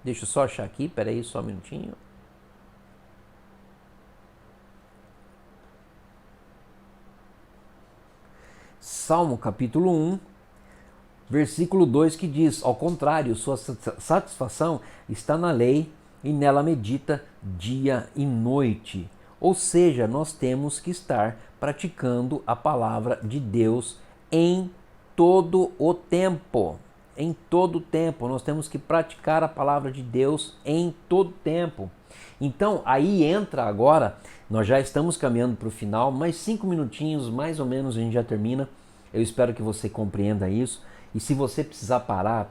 Deixa eu só achar aqui, peraí, só um minutinho. Salmo, capítulo 1, versículo 2, que diz: ao contrário, sua satisfação está na lei e nela medita dia e noite. Ou seja, nós temos que estar praticando a palavra de Deus em todo o tempo. Em todo o tempo, nós temos que praticar a palavra de Deus em todo o tempo. Então, aí entra agora, nós já estamos caminhando para o final, mais 5 minutinhos, mais ou menos, a gente já termina. Eu espero que você compreenda isso. E se você precisar parar,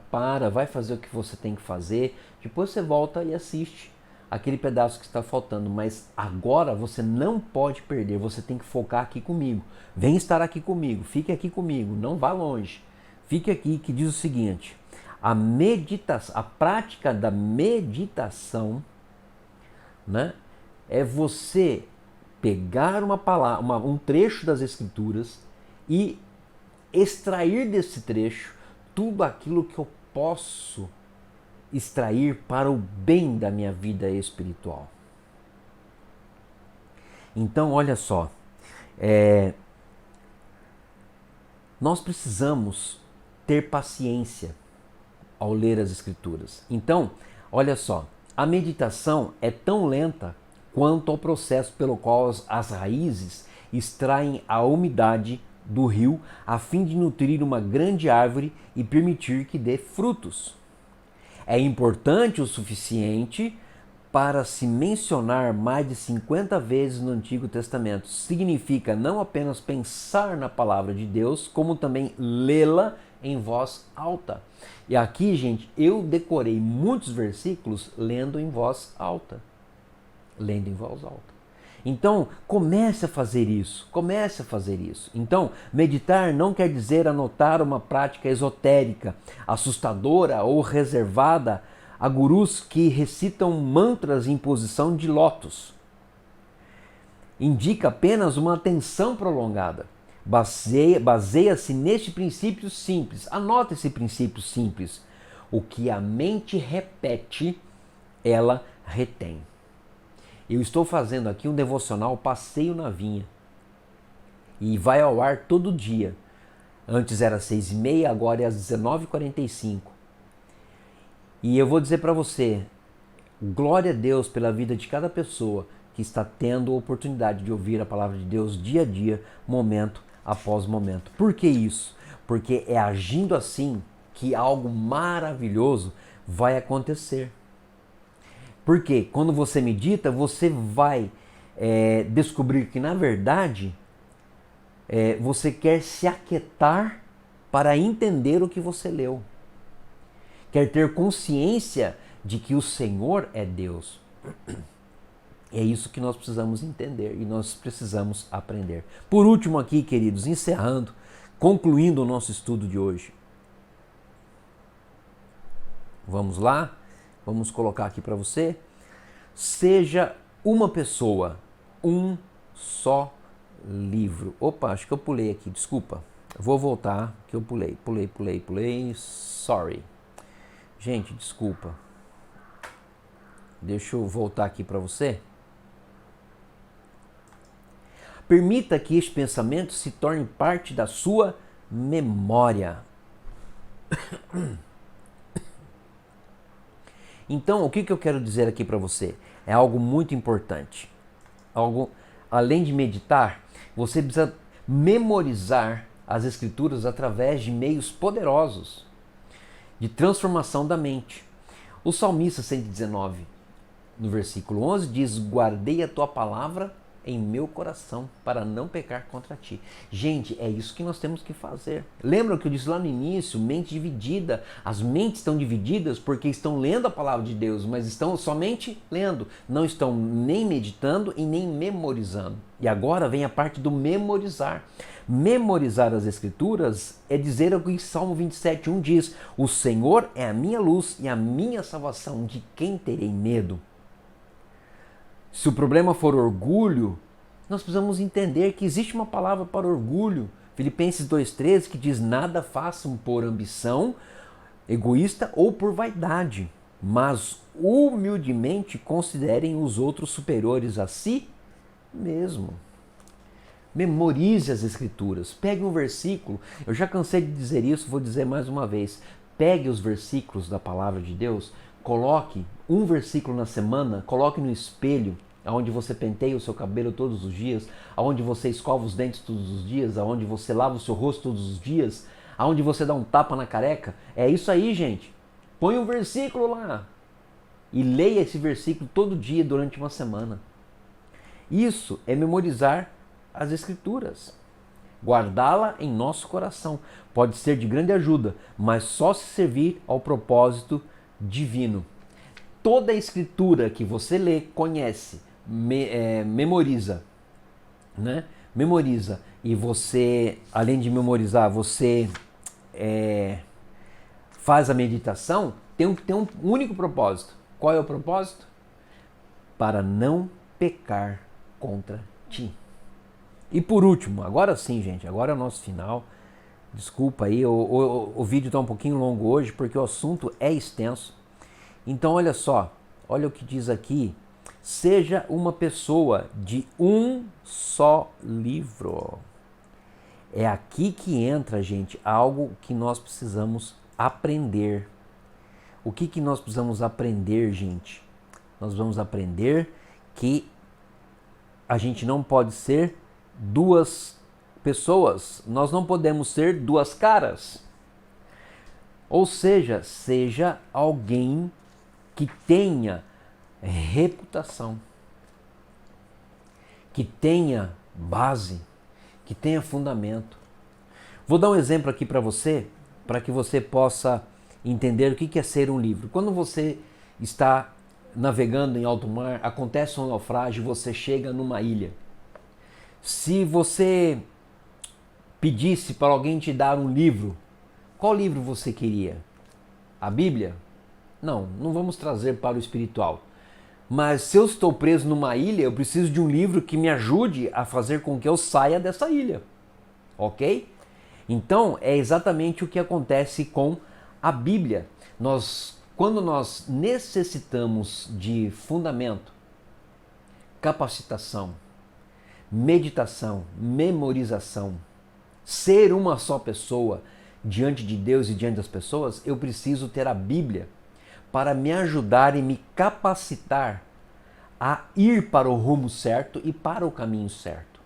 vai fazer o que você tem que fazer. Depois você volta e assiste aquele pedaço que está faltando. Mas agora você não pode perder, você tem que focar aqui comigo. Vem estar aqui comigo, fique aqui comigo, não vá longe. Fique aqui, que diz o seguinte: a prática da meditação, né, é você pegar uma palavra, um trecho das Escrituras e extrair desse trecho tudo aquilo que eu posso extrair para o bem da minha vida espiritual. Então, olha só, nós precisamos ter paciência ao ler as Escrituras. Então, olha só, a meditação é tão lenta quanto ao processo pelo qual as raízes extraem a umidade do rio a fim de nutrir uma grande árvore e permitir que dê frutos. É importante o suficiente para se mencionar mais de 50 vezes no Antigo Testamento. Significa não apenas pensar na palavra de Deus, como também lê-la em voz alta. E aqui, gente, eu decorei muitos versículos lendo em voz alta. Lendo em voz alta. Então, comece a fazer isso. Então, meditar não quer dizer anotar uma prática esotérica, assustadora ou reservada a gurus que recitam mantras em posição de lótus. Indica apenas uma atenção prolongada. Baseia-se neste princípio simples. Anota esse princípio simples. O que a mente repete, ela retém. Eu estou fazendo aqui um devocional Passeio na Vinha. E vai ao ar todo dia. Antes era 6h30, agora é às 19h45. E eu vou dizer para você, glória a Deus pela vida de cada pessoa que está tendo a oportunidade de ouvir a palavra de Deus dia a dia, momento após momento. Por que isso? Porque é agindo assim que algo maravilhoso vai acontecer. Porque quando você medita, você vai descobrir que, na verdade, você quer se aquietar para entender o que você leu. Quer ter consciência de que o Senhor é Deus. É isso que nós precisamos entender e nós precisamos aprender. Por último aqui, queridos, encerrando, concluindo o nosso estudo de hoje. Vamos lá? Vamos colocar aqui para você. Seja uma pessoa, um só livro. Opa, acho que eu pulei aqui, desculpa. Vou voltar, que eu pulei. Sorry. Gente, desculpa. Deixa eu voltar aqui para você. Permita que este pensamento se torne parte da sua memória. Então, o que eu quero dizer aqui para você? É algo muito importante. Além de meditar, você precisa memorizar as escrituras através de meios poderosos de transformação da mente. O Salmista 119, no versículo 11, diz: guardei a tua palavra em meu coração para não pecar contra ti. Gente, é isso que nós temos que fazer. Lembra que eu disse lá no início? Mente dividida. As mentes estão divididas porque estão lendo a palavra de Deus, mas estão somente lendo. Não estão nem meditando e nem memorizando. E agora vem a parte do memorizar. Memorizar as escrituras é dizer o que Salmo 27:1 diz: o Senhor é a minha luz e a minha salvação, de quem terei medo? Se o problema for orgulho, nós precisamos entender que existe uma palavra para orgulho. Filipenses 2,13, que diz: nada façam por ambição egoísta ou por vaidade, mas humildemente considerem os outros superiores a si mesmo. Memorize as escrituras. Pegue um versículo. Eu já cansei de dizer isso, vou dizer mais uma vez. Pegue os versículos da palavra de Deus. Coloque um versículo na semana, coloque no espelho, onde você penteia o seu cabelo todos os dias, onde você escova os dentes todos os dias, onde você lava o seu rosto todos os dias, onde você dá um tapa na careca. É isso aí, gente. Põe um versículo lá e leia esse versículo todo dia durante uma semana. Isso é memorizar as escrituras. Guardá-la em nosso coração. Pode ser de grande ajuda, mas só se servir ao propósito divino. Toda a escritura que você lê, conhece, memoriza, né? Memoriza. E você, além de memorizar, você faz a meditação, tem que ter um único propósito. Qual é o propósito? Para não pecar contra ti. E por último, agora sim, gente, agora é o nosso final. Desculpa aí, o vídeo está um pouquinho longo hoje porque o assunto é extenso. Então olha só, olha o que diz aqui: seja uma pessoa de um só livro. É aqui que entra, gente, algo que nós precisamos aprender. O que nós precisamos aprender, gente? Nós vamos aprender que a gente não pode ser duas pessoas, nós não podemos ser duas caras. Ou seja, seja alguém que tenha reputação, que tenha base, que tenha fundamento. Vou dar um exemplo aqui para você, para que você possa entender o que é ser um livro. Quando você está navegando em alto mar, acontece um naufrágio, você chega numa ilha. Se você pedisse para alguém te dar um livro, qual livro você queria? A Bíblia? Não, não vamos trazer para o espiritual. Mas se eu estou preso numa ilha, eu preciso de um livro que me ajude a fazer com que eu saia dessa ilha. Ok? Então, é exatamente o que acontece com a Bíblia. Quando nós necessitamos de fundamento, capacitação, meditação, memorização, ser uma só pessoa diante de Deus e diante das pessoas, eu preciso ter a Bíblia para me ajudar e me capacitar a ir para o rumo certo e para o caminho certo.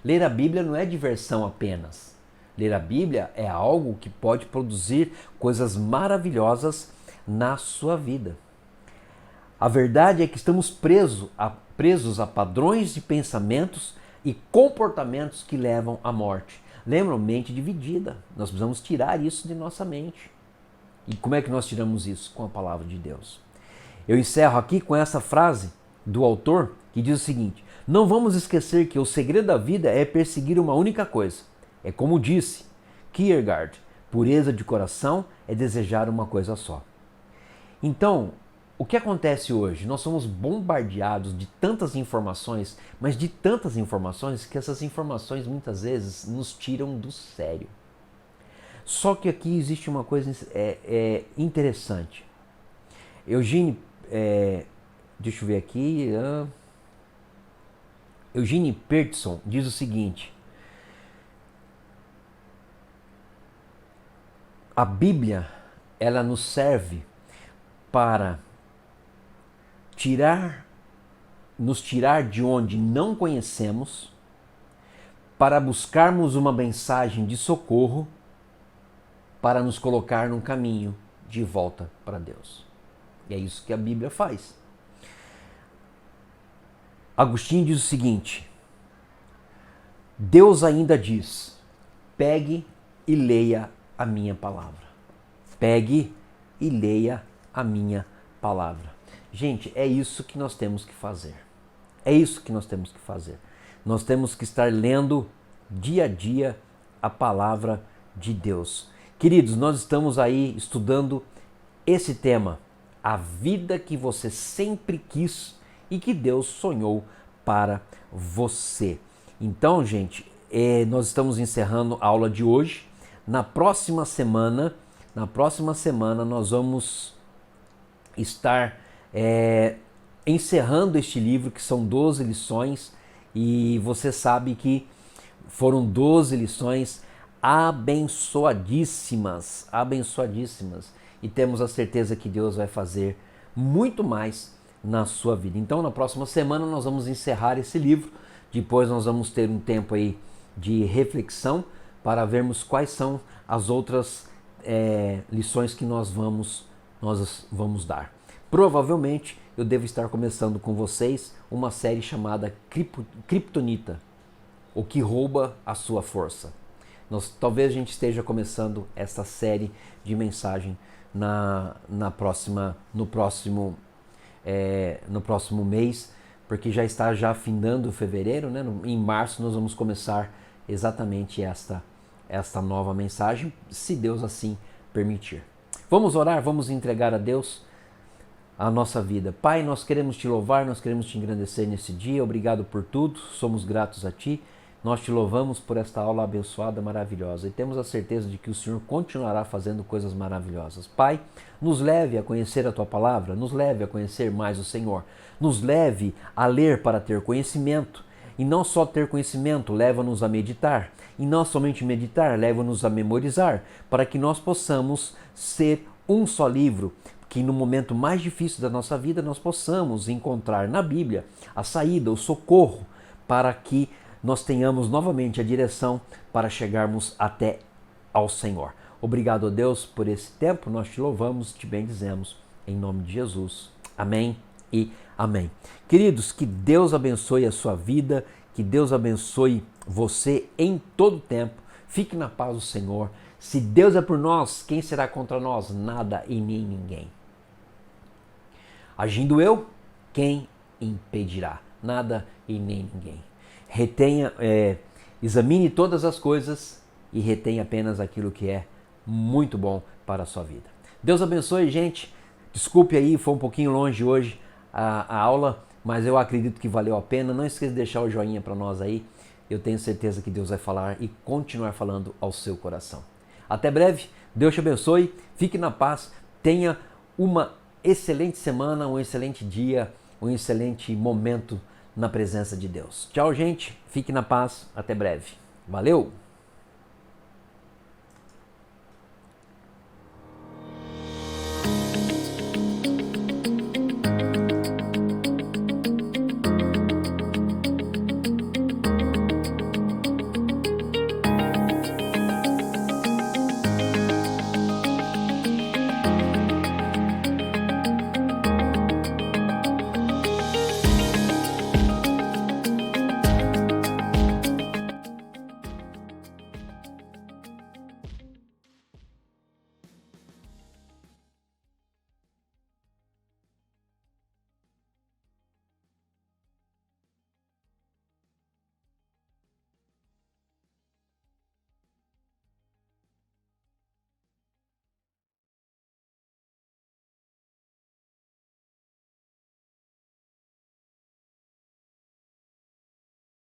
Ler a Bíblia não é diversão apenas. Ler a Bíblia é algo que pode produzir coisas maravilhosas na sua vida. A verdade é que estamos presos a padrões de pensamentos e comportamentos que levam à morte. Lembram? Mente dividida. Nós precisamos tirar isso de nossa mente. E como é que nós tiramos isso? Com a palavra de Deus. Eu encerro aqui com essa frase do autor que diz o seguinte: não vamos esquecer que o segredo da vida é perseguir uma única coisa. É como disse Kierkegaard, pureza de coração é desejar uma coisa só. Então, o que acontece hoje? Nós somos bombardeados de tantas informações, mas de tantas informações que essas informações muitas vezes nos tiram do sério. Só que aqui existe uma coisa interessante. Eugene, deixa eu ver aqui. Eugene Peterson diz o seguinte: a Bíblia, ela nos serve para nos tirar de onde não conhecemos, para buscarmos uma mensagem de socorro, para nos colocar num caminho de volta para Deus. E é isso que a Bíblia faz. Agostinho diz o seguinte: Deus ainda diz: pegue e leia a minha palavra. Pegue e leia a minha palavra. Gente, é isso que nós temos que fazer. É isso que nós temos que fazer. Nós temos que estar lendo dia a dia a palavra de Deus. Queridos, nós estamos aí estudando esse tema, a vida que você sempre quis e que Deus sonhou para você. Então, gente, nós estamos encerrando a aula de hoje. Na próxima semana nós vamos estar encerrando este livro, que são 12 lições, e você sabe que foram 12 lições abençoadíssimas, e temos a certeza que Deus vai fazer muito mais na sua vida. Então, na próxima semana nós vamos encerrar esse livro, depois nós vamos ter um tempo aí de reflexão para vermos quais são as outras lições que nós vamos dar. Provavelmente eu devo estar começando com vocês uma série chamada Kryptonita, o que rouba a sua força. Talvez a gente esteja começando essa série de mensagem no próximo mês, porque já está findando fevereiro, né? Em março nós vamos começar exatamente esta nova mensagem, se Deus assim permitir. Vamos orar, vamos entregar a Deus a nossa vida. Pai, nós queremos te louvar, nós queremos te engrandecer nesse dia. Obrigado por tudo, somos gratos a ti. Nós te louvamos por esta aula abençoada, maravilhosa, e temos a certeza de que o Senhor continuará fazendo coisas maravilhosas. Pai, nos leve a conhecer a Tua Palavra, nos leve a conhecer mais o Senhor, nos leve a ler para ter conhecimento, e não só ter conhecimento, leva-nos a meditar, e não somente meditar, leva-nos a memorizar, para que nós possamos ser um só livro, que no momento mais difícil da nossa vida nós possamos encontrar na Bíblia a saída, o socorro, para que nós tenhamos novamente a direção para chegarmos até ao Senhor. Obrigado a Deus por esse tempo, nós te louvamos, te bendizemos, em nome de Jesus. Amém e amém. Queridos, que Deus abençoe a sua vida, que Deus abençoe você em todo tempo. Fique na paz do Senhor. Se Deus é por nós, quem será contra nós? Nada e nem ninguém. Agindo eu, quem impedirá? Nada e nem ninguém. Examine todas as coisas e retenha apenas aquilo que é muito bom para a sua vida. Deus abençoe, gente. Desculpe aí, foi um pouquinho longe hoje a aula, mas eu acredito que valeu a pena. Não esqueça de deixar o joinha para nós aí. Eu tenho certeza que Deus vai falar e continuar falando ao seu coração. Até breve, Deus te abençoe, fique na paz, tenha uma excelente semana, um excelente dia, um excelente momento na presença de Deus. Tchau, gente. Fique na paz. Até breve. Valeu!